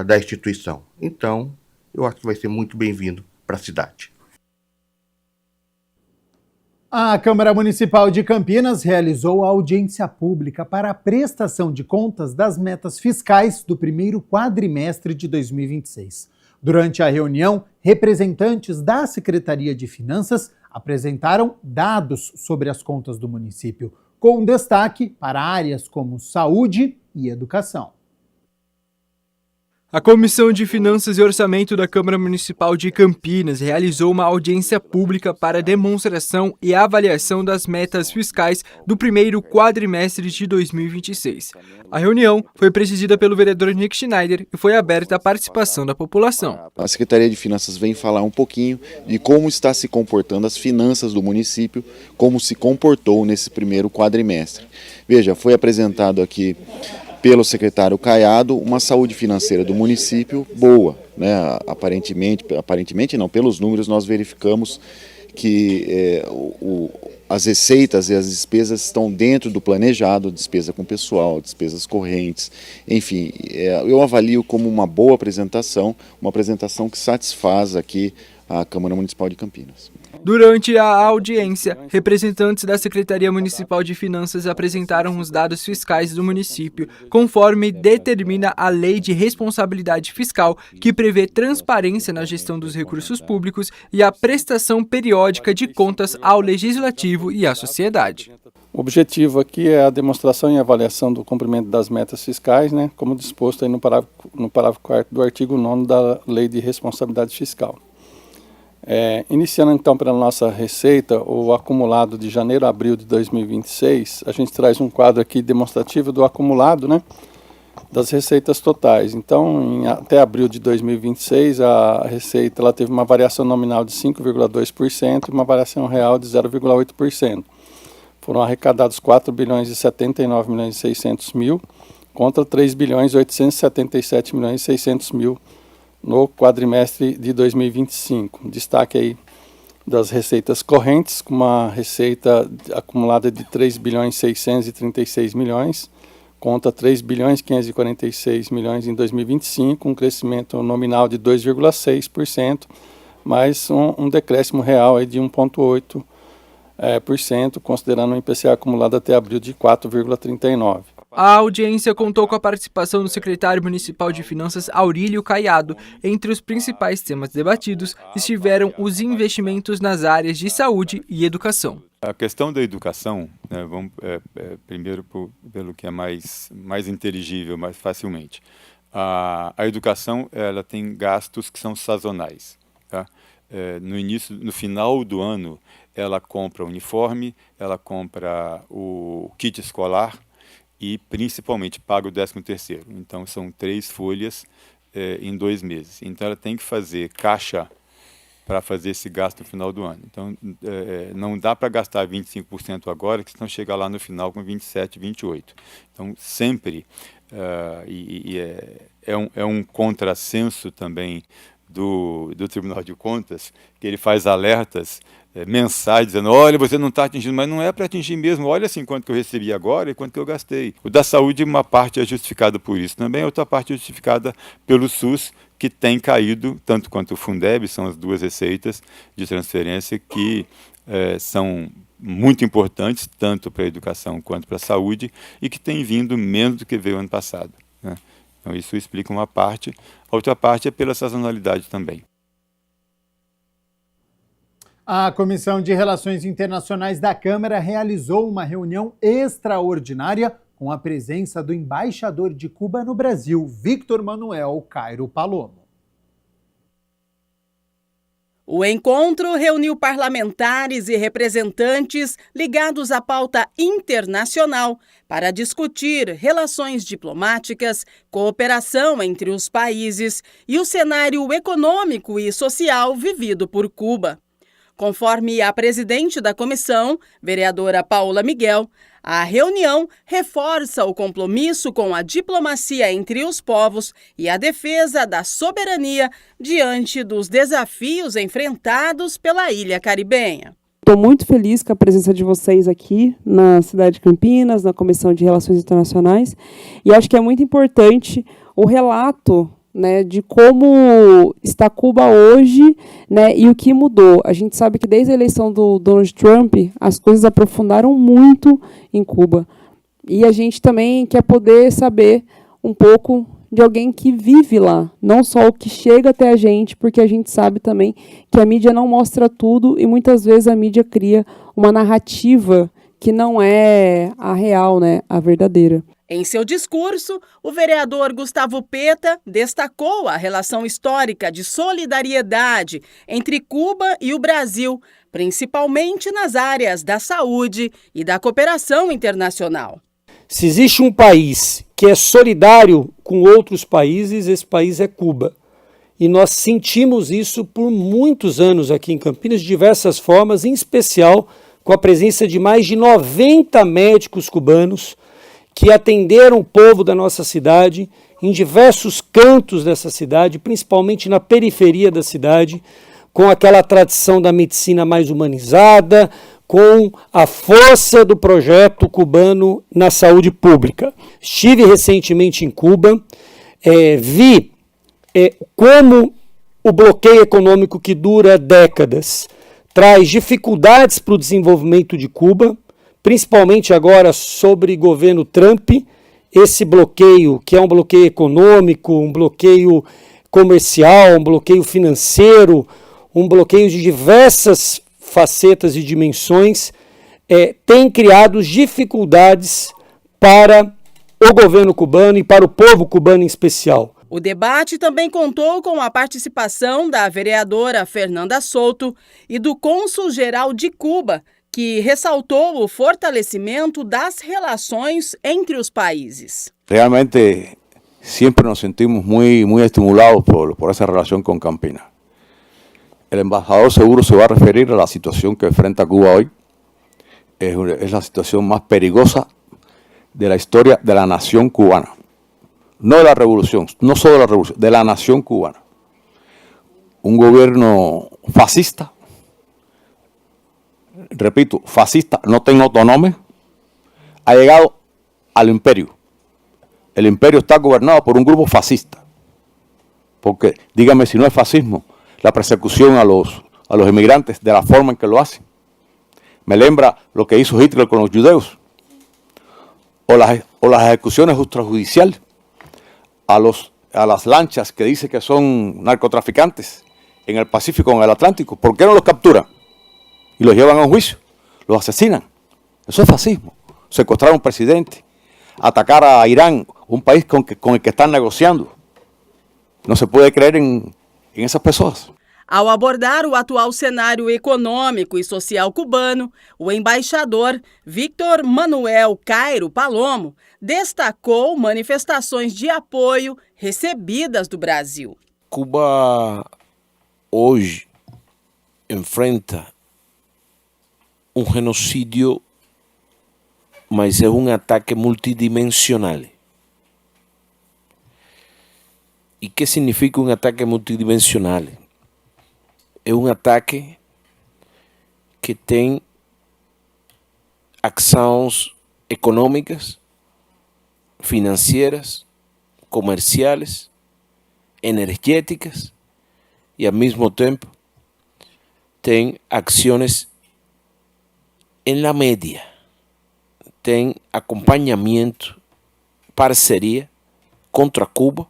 da instituição. Então, eu acho que vai ser muito bem-vindo para a cidade. A Câmara Municipal de Campinas realizou a audiência pública para a prestação de contas das metas fiscais do primeiro quadrimestre de 2026. Durante a reunião, representantes da Secretaria de Finanças apresentaram dados sobre as contas do município, com destaque para áreas como saúde e educação. A Comissão de Finanças e Orçamento da Câmara Municipal de Campinas realizou uma audiência pública para demonstração e avaliação das metas fiscais do primeiro quadrimestre de 2026. A reunião foi presidida pelo vereador Nick Schneider e foi aberta à participação da população. A Secretaria de Finanças vem falar um pouquinho de como está se comportando as finanças do município, como se comportou nesse primeiro quadrimestre. Veja, foi apresentado aqui pelo secretário Caiado, uma saúde financeira do município boa, né? Aparentemente não, pelos números nós verificamos que as receitas e as despesas estão dentro do planejado, despesa com pessoal, despesas correntes, enfim, eu avalio como uma boa apresentação, uma apresentação que satisfaz aqui a Câmara Municipal de Campinas. Durante a audiência, representantes da Secretaria Municipal de Finanças apresentaram os dados fiscais do município, conforme determina a Lei de Responsabilidade Fiscal, que prevê transparência na gestão dos recursos públicos e a prestação periódica de contas ao Legislativo e à sociedade. O objetivo aqui é a demonstração e avaliação do cumprimento das metas fiscais, né, como disposto aí no parágrafo 4º do artigo 9º da Lei de Responsabilidade Fiscal. Iniciando então pela nossa receita, o acumulado de janeiro a abril de 2026, a gente traz um quadro aqui demonstrativo do acumulado, né, das receitas totais. Então, até abril de 2026, a receita ela teve uma variação nominal de 5,2% e uma variação real de 0,8%. Foram arrecadados 4 bilhões e 79 milhões e 600 mil contra 3 bilhões e 877 milhões e 600 mil no quadrimestre de 2025. Destaque aí das receitas correntes, com uma receita acumulada de 3 bilhões e 636 milhões, contra 3 bilhões e 546 milhões em 2025, um crescimento nominal de 2,6%, mais um decréscimo real aí de 1,8%, considerando o IPCA acumulado até abril de 4,39%. A audiência contou com a participação do secretário municipal de Finanças, Aurílio Caiado. Entre os principais temas debatidos estiveram os investimentos nas áreas de saúde e educação. A questão da educação, né, vamos primeiro pelo que é mais inteligível, mais facilmente. A educação, ela tem gastos que são sazonais. Tá? No final do ano, ela compra uniforme, ela compra o kit escolar, e principalmente paga o 13º. Então são 3 folhas em 2 meses. Então ela tem que fazer caixa para fazer esse gasto no final do ano. Então não dá para gastar 25% agora, que senão chegar lá no final com 27%, 28%. Então sempre, é um contrassenso também do Tribunal de Contas, que ele faz alertas mensais, dizendo, olha, você não está atingindo, mas não é para atingir mesmo, olha assim quanto que eu recebi agora e quanto que eu gastei. O da saúde, uma parte é justificada por isso também, outra parte é justificada pelo SUS, que tem caído, tanto quanto o Fundeb, são as 2 receitas de transferência que são muito importantes, tanto para a educação quanto para a saúde, e que tem vindo menos do que veio ano passado, né? Então isso explica uma parte, a outra parte é pela sazonalidade também. A Comissão de Relações Internacionais da Câmara realizou uma reunião extraordinária com a presença do embaixador de Cuba no Brasil, Victor Manuel Cairo Palomo. O encontro reuniu parlamentares e representantes ligados à pauta internacional para discutir relações diplomáticas, cooperação entre os países e o cenário econômico e social vivido por Cuba. Conforme a presidente da comissão, vereadora Paula Miguel, a reunião reforça o compromisso com a diplomacia entre os povos e a defesa da soberania diante dos desafios enfrentados pela ilha caribenha. Estou muito feliz com a presença de vocês aqui na cidade de Campinas, na Comissão de Relações Internacionais, e acho que é muito importante o relato, né, de como está Cuba hoje, né, e o que mudou. A gente sabe que desde a eleição do Donald Trump, as coisas aprofundaram muito em Cuba. E a gente também quer poder saber um pouco de alguém que vive lá, não só o que chega até a gente, porque a gente sabe também que a mídia não mostra tudo e muitas vezes a mídia cria uma narrativa que não é a real, né, a verdadeira. Em seu discurso, o vereador Gustavo Peta destacou a relação histórica de solidariedade entre Cuba e o Brasil, principalmente nas áreas da saúde e da cooperação internacional. Se existe um país que é solidário com outros países, esse país é Cuba. E nós sentimos isso por muitos anos aqui em Campinas, de diversas formas, em especial com a presença de mais de 90 médicos cubanos que atenderam o povo da nossa cidade em diversos cantos dessa cidade, principalmente na periferia da cidade, com aquela tradição da medicina mais humanizada, com a força do projeto cubano na saúde pública. Estive recentemente em Cuba, vi como o bloqueio econômico que dura décadas traz dificuldades para o desenvolvimento de Cuba, principalmente agora sobre governo Trump, esse bloqueio, que é um bloqueio econômico, um bloqueio comercial, um bloqueio financeiro, um bloqueio de diversas facetas e dimensões, tem criado dificuldades para o governo cubano e para o povo cubano em especial. O debate também contou com a participação da vereadora Fernanda Souto e do cônsul-geral de Cuba, que ressaltou o fortalecimento das relações entre os países. Realmente, sempre nos sentimos muy estimulados por essa relação com Campinas. O embajador seguro se vai referir à situação que enfrenta Cuba hoje. É a situação mais perigosa da história da nação cubana. Não de la revolución, no solo de la revolución, de la nación cubana. Un gobierno fascista, repito, fascista, no tengo otro nombre, ha llegado al imperio. El imperio está gobernado por un grupo fascista. Porque, dígame si no es fascismo, la persecución a los inmigrantes de la forma en que lo hacen. Me lembra lo que hizo Hitler con los judeos, o las ejecuciones extrajudiciales a las lanchas que dice que son narcotraficantes en el Pacífico, en el Atlántico. ¿Por qué no los capturan y los llevan a un juicio? Los asesinan. Eso es fascismo. Secuestrar a un presidente, atacar a Irán, un país con el que están negociando. Não se pode crer em essas pessoas. Ao abordar o atual cenário econômico e social cubano, o embaixador Víctor Manuel Cairo Palomo destacou manifestações de apoio recebidas do Brasil. Cuba hoje enfrenta um genocídio, mas é um ataque multidimensional. E o que significa um ataque multidimensional? É um ataque que tem ações econômicas, financeiras, comerciais, energéticas e, ao mesmo tempo, tem ações em la média, tem acompanhamento, parceria contra Cuba,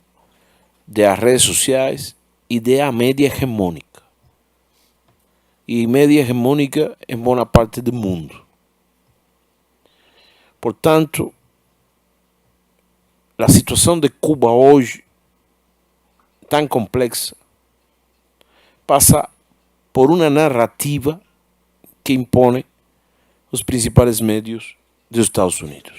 das redes sociais e da média hegemônica. E média hegemônica em boa parte do mundo. Portanto, a situação de Cuba hoje, tão complexa, passa por uma narrativa que impõe os principais médios dos Estados Unidos.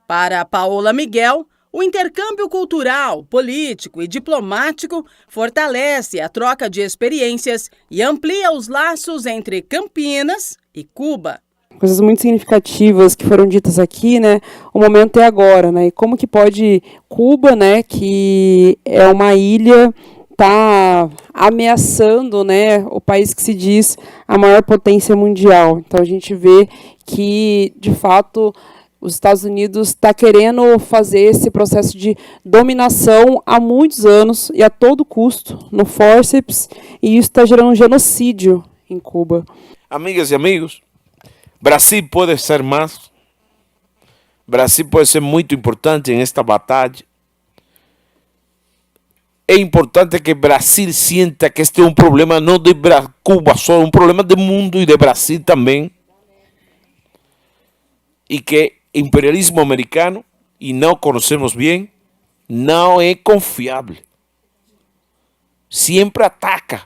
Para Paola Miguel, o intercâmbio cultural, político e diplomático fortalece a troca de experiências e amplia os laços entre Campinas e Cuba. Coisas muito significativas que foram ditas aqui, né? O momento é agora, né? E como que pode Cuba, né, que é uma ilha, tá ameaçando, né, o país que se diz a maior potência mundial. Então a gente vê que, de fato, os Estados Unidos está querendo fazer esse processo de dominação há muitos anos e a todo custo, no forceps, e isso está gerando um genocídio em Cuba. Amigas e amigos, Brasil pode ser mais. Brasil pode ser muito importante em esta batalha. É importante que Brasil sinta que este é um problema não de Cuba só, um problema do mundo e de Brasil também. E que imperialismo americano, e não conhecemos bem, não é confiável. Sempre ataca.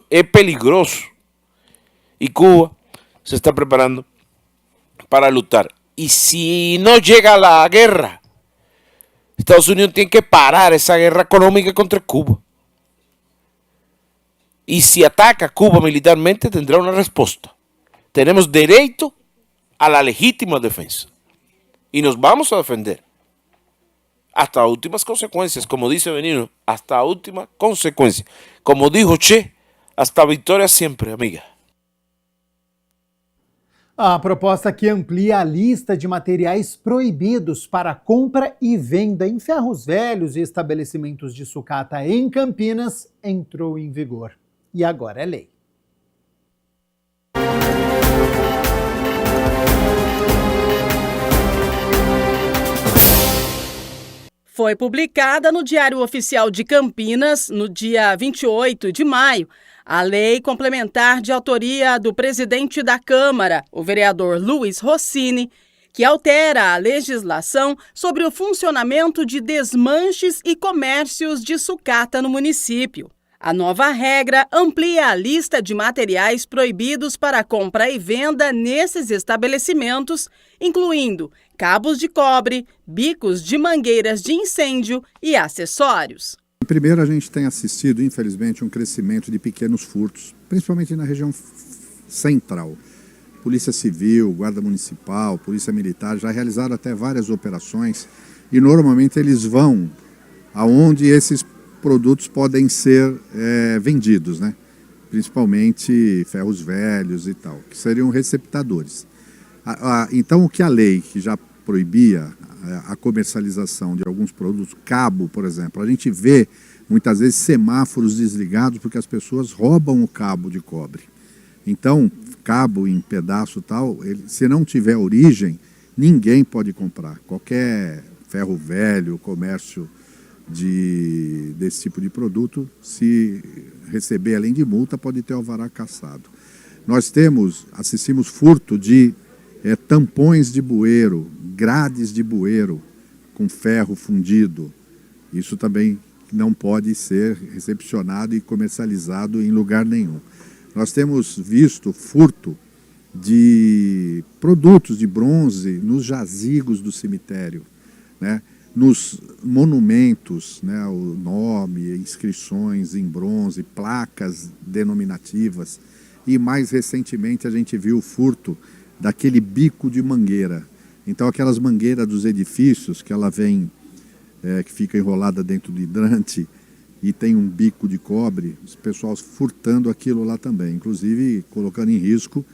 É perigoso. E Cuba se está preparando para lutar. E se não chega a guerra, Estados Unidos tem que parar essa guerra econômica contra Cuba. E se ataca Cuba militarmente, tendrá uma resposta. Temos direito a la legítima defensa. Y nos vamos a defender hasta últimas consecuencias, como dice Benigno, hasta última consecuencia. Como dijo Che, hasta vitória sempre, amiga. A proposta que amplia a lista de materiais proibidos para compra e venda em ferros velhos e estabelecimentos de sucata em Campinas entrou em vigor. E agora é lei. Foi publicada no Diário Oficial de Campinas, no dia 28 de maio, a lei complementar de autoria do presidente da Câmara, o vereador Luiz Rossini, que altera a legislação sobre o funcionamento de desmanches e comércios de sucata no município. A nova regra amplia a lista de materiais proibidos para compra e venda nesses estabelecimentos, incluindo cabos de cobre, bicos de mangueiras de incêndio e acessórios. Primeiro, a gente tem assistido, infelizmente, um crescimento de pequenos furtos, principalmente na região central. Polícia Civil, Guarda Municipal, Polícia Militar já realizaram até várias operações e normalmente eles vão aonde esses produtos podem ser vendidos, né? Principalmente ferros velhos e tal, que seriam receptadores. Então, o que a lei que já proibia a comercialização de alguns produtos, cabo, por exemplo, a gente vê muitas vezes semáforos desligados porque as pessoas roubam o cabo de cobre. Então, cabo em pedaço e tal, se não tiver origem, ninguém pode comprar. Qualquer ferro velho, comércio desse tipo de produto, se receber além de multa, pode ter alvará cassado. Nós assistimos furto de tampões de bueiro, grades de bueiro com ferro fundido. Isso também não pode ser recepcionado e comercializado em lugar nenhum. Nós temos visto furto de produtos de bronze nos jazigos do cemitério, né? Nos monumentos, né? O nome, inscrições em bronze, placas denominativas. E mais recentemente a gente viu o furto daquele bico de mangueira. Então aquelas mangueiras dos edifícios que ela vem, que fica enrolada dentro do hidrante e tem um bico de cobre, os pessoal furtando aquilo lá também, inclusive colocando em risco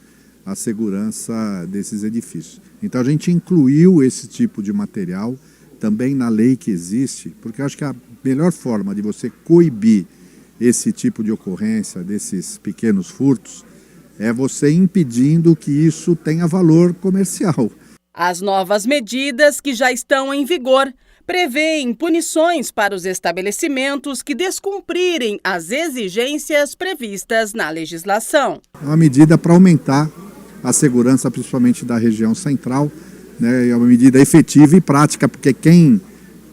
a segurança desses edifícios. Então a gente incluiu esse tipo de material também na lei que existe, porque eu acho que a melhor forma de você coibir esse tipo de ocorrência, desses pequenos furtos, é você impedindo que isso tenha valor comercial. As novas medidas que já estão em vigor prevêem punições para os estabelecimentos que descumprirem as exigências previstas na legislação. É uma medida para aumentar a segurança, principalmente da região central, né? É uma medida efetiva e prática, porque quem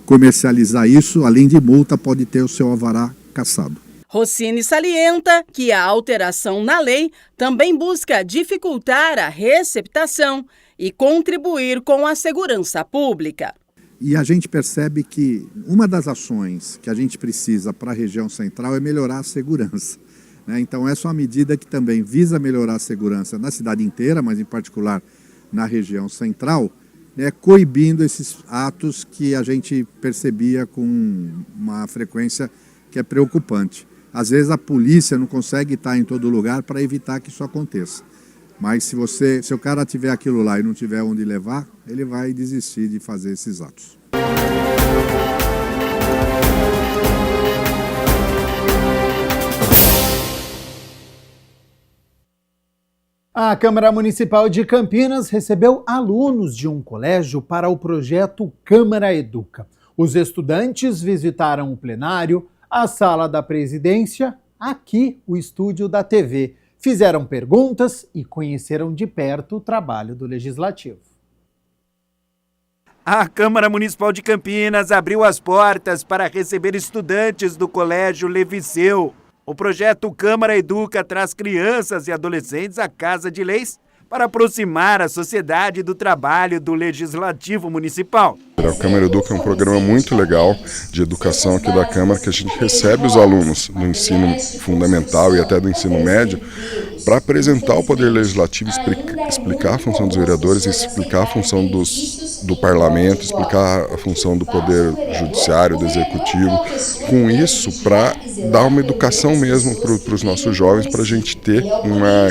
comercializar isso, além de multa, pode ter o seu alvará cassado. Rossini salienta que a alteração na lei também busca dificultar a receptação e contribuir com a segurança pública. E a gente percebe que uma das ações que a gente precisa para a região central é melhorar a segurança, né? Então essa é uma medida que também visa melhorar a segurança na cidade inteira, mas em particular na região central, né, coibindo esses atos que a gente percebia com uma frequência que é preocupante. Às vezes a polícia não consegue estar em todo lugar para evitar que isso aconteça. Mas se o cara tiver aquilo lá e não tiver onde levar, ele vai desistir de fazer esses atos. A Câmara Municipal de Campinas recebeu alunos de um colégio para o projeto Câmara Educa. Os estudantes visitaram o plenário, a sala da presidência, aqui o estúdio da TV. Fizeram perguntas e conheceram de perto o trabalho do Legislativo. A Câmara Municipal de Campinas abriu as portas para receber estudantes do Colégio Leviseu. O projeto Câmara Educa traz crianças e adolescentes à Casa de Leis para aproximar a sociedade do trabalho do Legislativo Municipal. A Câmara Educa é um programa muito legal de educação aqui da Câmara, que a gente recebe os alunos do ensino fundamental e até do ensino médio para apresentar o Poder Legislativo, explicar a função dos vereadores, explicar a função do Parlamento, explicar a função do Poder Judiciário, do Executivo, com isso para dar uma educação mesmo para os nossos jovens, para a gente ter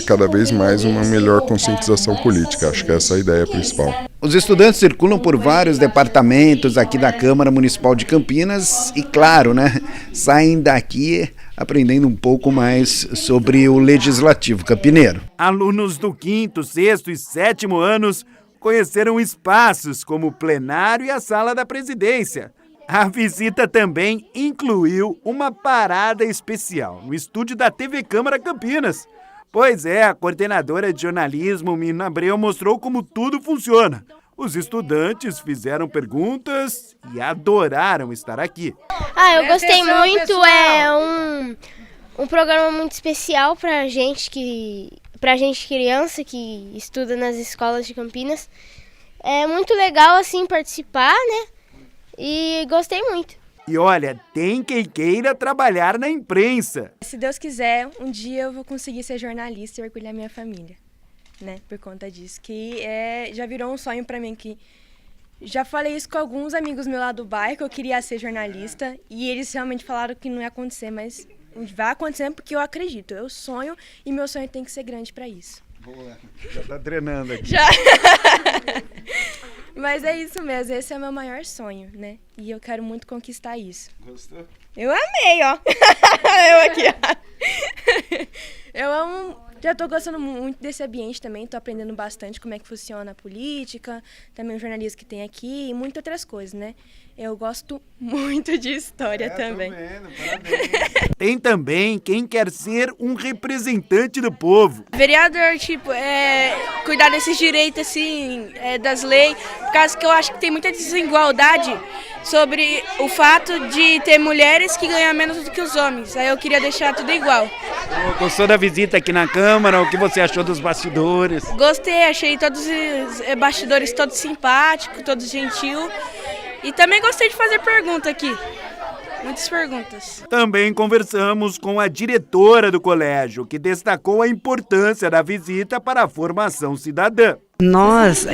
cada vez mais uma melhor conscientização política. Acho que essa é a ideia principal. Os estudantes circulam por vários departamentos aqui da Câmara Municipal de Campinas e, claro, né, saem daqui aprendendo um pouco mais sobre o Legislativo campineiro. Alunos do 5º, 6º e 7º anos conheceram espaços como o plenário e a sala da presidência. A visita também incluiu uma parada especial no estúdio da TV Câmara Campinas. Pois é, a coordenadora de jornalismo, Mina Abreu, mostrou como tudo funciona. Os estudantes fizeram perguntas e adoraram estar aqui. Eu gostei muito, é um programa muito especial pra gente criança que estuda nas escolas de Campinas. É muito legal assim participar, né? E gostei muito. E olha, tem quem queira trabalhar na imprensa. Se Deus quiser, um dia eu vou conseguir ser jornalista e orgulhar minha família, né? Por conta disso, que já virou um sonho pra mim, que já falei isso com alguns amigos meus lá do bairro, que eu queria ser jornalista, e eles realmente falaram que não ia acontecer, mas vai acontecer porque eu acredito, eu sonho e meu sonho tem que ser grande pra isso. Boa, já tá treinando aqui. Já! Mas é isso mesmo, esse é o meu maior sonho, né? E eu quero muito conquistar isso. Gostou? Eu amei, ó. Eu aqui, ó. Eu amo Já estou gostando muito desse ambiente também, estou aprendendo bastante como é que funciona a política, também o jornalismo que tem aqui e muitas outras coisas, né? Eu gosto muito de história também. Tem também quem quer ser um representante do povo. Vereador, cuidar desses direitos, assim, das leis, por causa que eu acho que tem muita desigualdade sobre o fato de ter mulheres que ganham menos do que os homens. Aí eu queria deixar tudo igual. Gostou da visita aqui na Câmara? O que você achou dos bastidores? Gostei, achei todos os bastidores todos simpáticos, todos gentil. E também gostei de fazer pergunta aqui. Muitas perguntas. Também conversamos com a diretora do colégio, que destacou a importância da visita para a formação cidadã. Nós,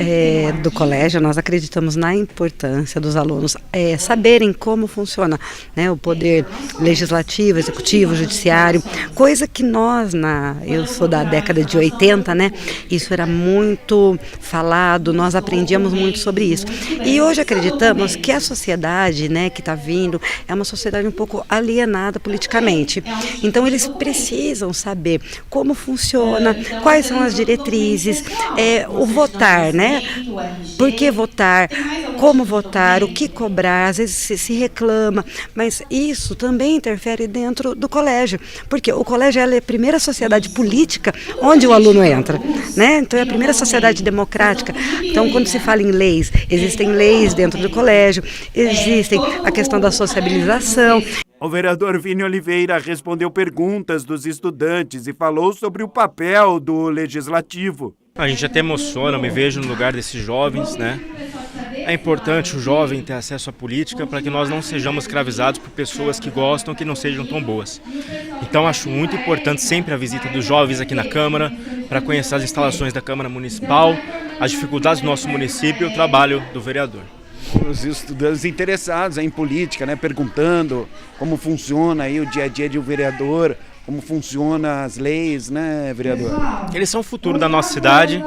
do colégio, nós acreditamos na importância dos alunos saberem como funciona, né, o poder legislativo, executivo, judiciário, coisa que eu sou da década de 80, né, isso era muito falado, nós aprendíamos muito sobre isso. E hoje acreditamos que a sociedade, né, que está vindo é uma sociedade um pouco alienada politicamente. Então eles precisam saber como funciona, quais são as diretrizes, o votar, né? Por que votar? Como votar? O que cobrar? Às vezes se reclama, mas isso também interfere dentro do colégio, porque o colégio é a primeira sociedade política onde o aluno entra, né? Então é a primeira sociedade democrática. Então quando se fala em leis, existem leis dentro do colégio, existem a questão da sociabilização. O vereador Vini Oliveira respondeu perguntas dos estudantes e falou sobre o papel do legislativo. A gente até emociona, eu me vejo no lugar desses jovens, né? É importante o jovem ter acesso à política para que nós não sejamos escravizados por pessoas que gostam que não sejam tão boas. Então acho muito importante sempre a visita dos jovens aqui na Câmara, para conhecer as instalações da Câmara Municipal, as dificuldades do nosso município e o trabalho do vereador. Os estudantes interessados em política, né, perguntando como funciona aí o dia a dia de um vereador, como funcionam as leis, né, vereador? Eles são o futuro da nossa cidade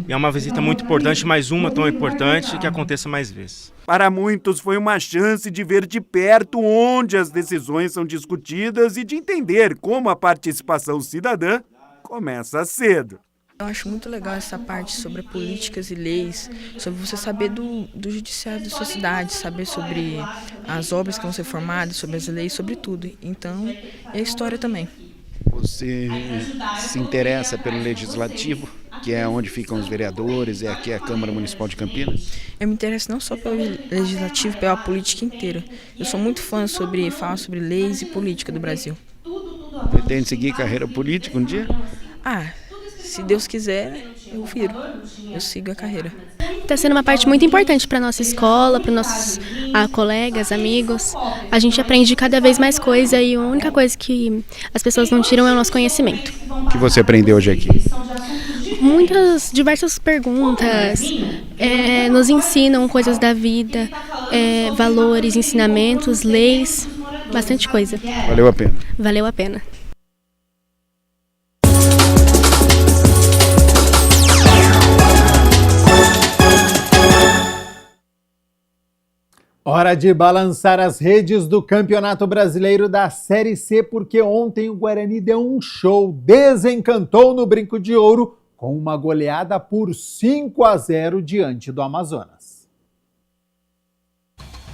e é uma visita muito importante, mais uma tão importante, que aconteça mais vezes. Para muitos foi uma chance de ver de perto onde as decisões são discutidas e de entender como a participação cidadã começa cedo. Eu acho muito legal essa parte sobre políticas e leis, sobre você saber do judiciário da sua cidade, saber sobre as obras que vão ser formadas, sobre as leis, sobre tudo. Então, é a história também. Você se interessa pelo legislativo, que é onde ficam os vereadores, é aqui a Câmara Municipal de Campinas? Eu me interesso não só pelo legislativo, pela política inteira. Eu sou muito fã falar sobre leis e política do Brasil. Pretende seguir carreira política um dia? Se Deus quiser, eu sigo a carreira. Está sendo uma parte muito importante para a nossa escola, para os nossos colegas, amigos. A gente aprende cada vez mais coisa e a única coisa que as pessoas não tiram é o nosso conhecimento. O que você aprendeu hoje aqui? Diversas perguntas, nos ensinam coisas da vida, valores, ensinamentos, leis, bastante coisa. Valeu a pena. Valeu a pena. Hora de balançar as redes do Campeonato Brasileiro da Série C, porque ontem o Guarani deu um show, desencantou no Brinco de Ouro com uma goleada por 5-0 diante do Amazonas.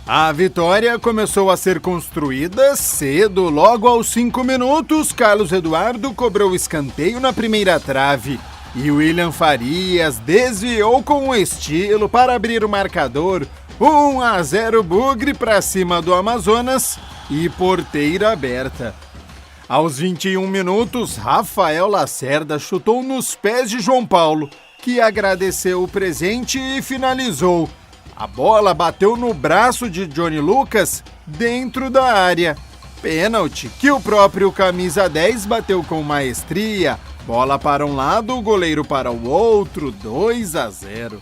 A vitória começou a ser construída cedo, logo aos 5 minutos, Carlos Eduardo cobrou escanteio na primeira trave e William Farias desviou com estilo para abrir o marcador. 1-0 Bugre para cima do Amazonas e porteira aberta. Aos 21 minutos, Rafael Lacerda chutou nos pés de João Paulo, que agradeceu o presente e finalizou. A bola bateu no braço de Johnny Lucas dentro da área. Pênalti que o próprio camisa 10 bateu com maestria. Bola para um lado, o goleiro para o outro, 2-0.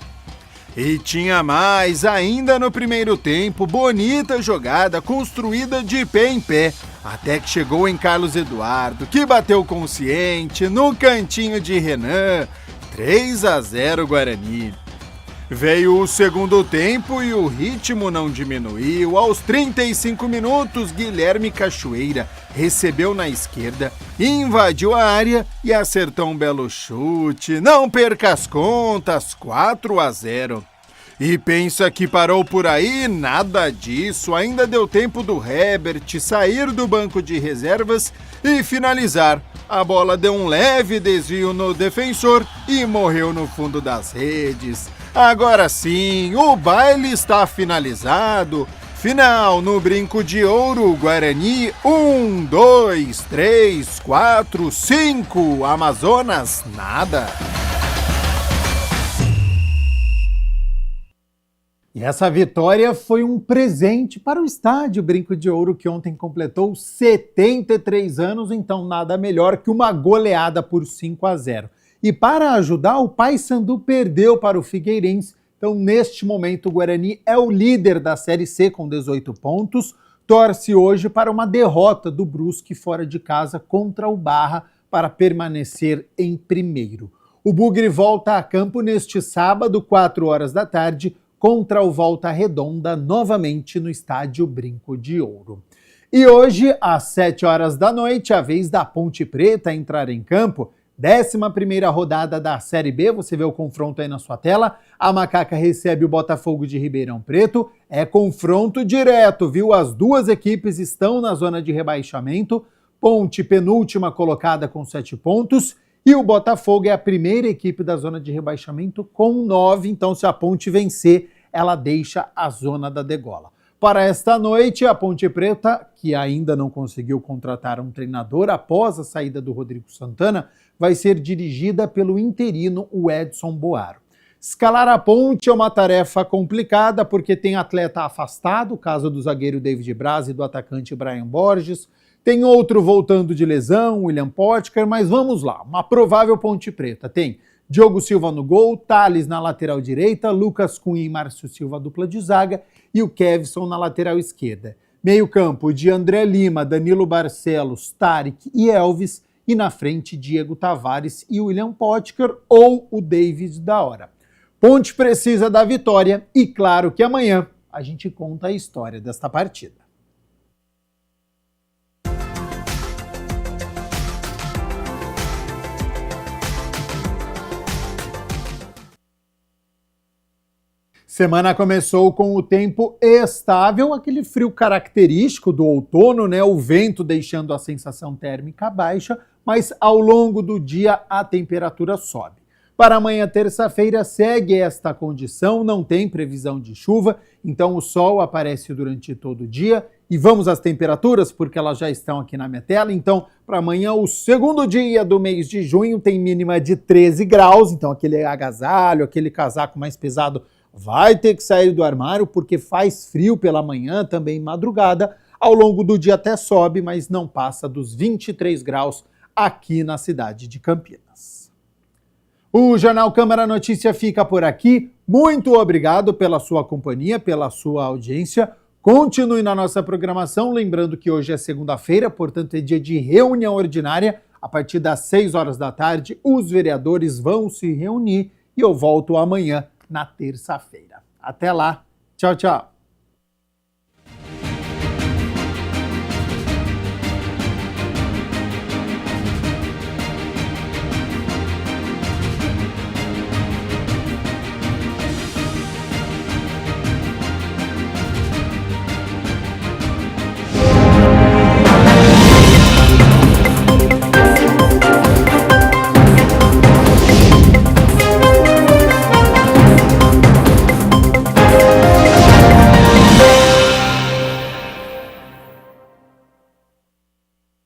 E tinha mais ainda no primeiro tempo, bonita jogada construída de pé em pé, até que chegou em Carlos Eduardo, que bateu consciente no cantinho de Renan, 3-0 Guarani. Veio o segundo tempo e o ritmo não diminuiu. Aos 35 minutos, Guilherme Cachoeira recebeu na esquerda, invadiu a área e acertou um belo chute. Não perca as contas, 4-0. E pensa que parou por aí? Nada disso. Ainda deu tempo do Herbert sair do banco de reservas e finalizar. A bola deu um leve desvio no defensor e morreu no fundo das redes. Agora sim, o baile está finalizado. Final no Brinco de Ouro, Guarani 1, 2, 3, 4, 5. Amazonas, nada. E essa vitória foi um presente para o estádio Brinco de Ouro, que ontem completou 73 anos, então nada melhor que uma goleada por 5-0. E para ajudar, o Paysandu perdeu para o Figueirense. Então, neste momento, o Guarani é o líder da Série C com 18 pontos. Torce hoje para uma derrota do Brusque fora de casa contra o Barra para permanecer em primeiro. O Bugre volta a campo neste sábado, 4 horas da tarde, contra o Volta Redonda, novamente no estádio Brinco de Ouro. E hoje, às 7 horas da noite, a vez da Ponte Preta entrar em campo. 11ª rodada da Série B, você vê o confronto aí na sua tela. A Macaca recebe o Botafogo de Ribeirão Preto. É confronto direto, viu? As duas equipes estão na zona de rebaixamento. Ponte, penúltima colocada com 7 pontos. E o Botafogo é a primeira equipe da zona de rebaixamento com 9. Então, se a Ponte vencer, ela deixa a zona da degola. Para esta noite, a Ponte Preta, que ainda não conseguiu contratar um treinador após a saída do Rodrigo Santana, vai ser dirigida pelo interino, o Edson Boaro. Escalar a Ponte é uma tarefa complicada porque tem atleta afastado, caso do zagueiro David Braz e do atacante Brian Borges. Tem outro voltando de lesão, William Potker, mas vamos lá. Uma provável Ponte Preta tem Diogo Silva no gol, Thales na lateral direita, Lucas Cunha e Márcio Silva dupla de zaga e o Kevson na lateral esquerda. Meio campo de André Lima, Danilo Barcelos, Tarek e Elvis e na frente Diego Tavares e William Potker ou o David da hora. Ponte precisa da vitória e claro que amanhã a gente conta a história desta partida. Semana começou com o tempo estável, aquele frio característico do outono, né? O vento deixando a sensação térmica baixa, mas ao longo do dia a temperatura sobe. Para amanhã, terça-feira, segue esta condição, não tem previsão de chuva, então o sol aparece durante todo o dia. E vamos às temperaturas, porque elas já estão aqui na minha tela. Então, para amanhã, o segundo dia do mês de junho tem mínima de 13 graus, então aquele agasalho, aquele casaco mais pesado vai ter que sair do armário porque faz frio pela manhã, também madrugada. Ao longo do dia até sobe, mas não passa dos 23 graus aqui na cidade de Campinas. O Jornal Câmara Notícia fica por aqui. Muito obrigado pela sua companhia, pela sua audiência. Continue na nossa programação, lembrando que hoje é segunda-feira, portanto é dia de reunião ordinária. A partir das 6 horas da tarde, os vereadores vão se reunir e eu volto amanhã na terça-feira. Até lá. Tchau, tchau.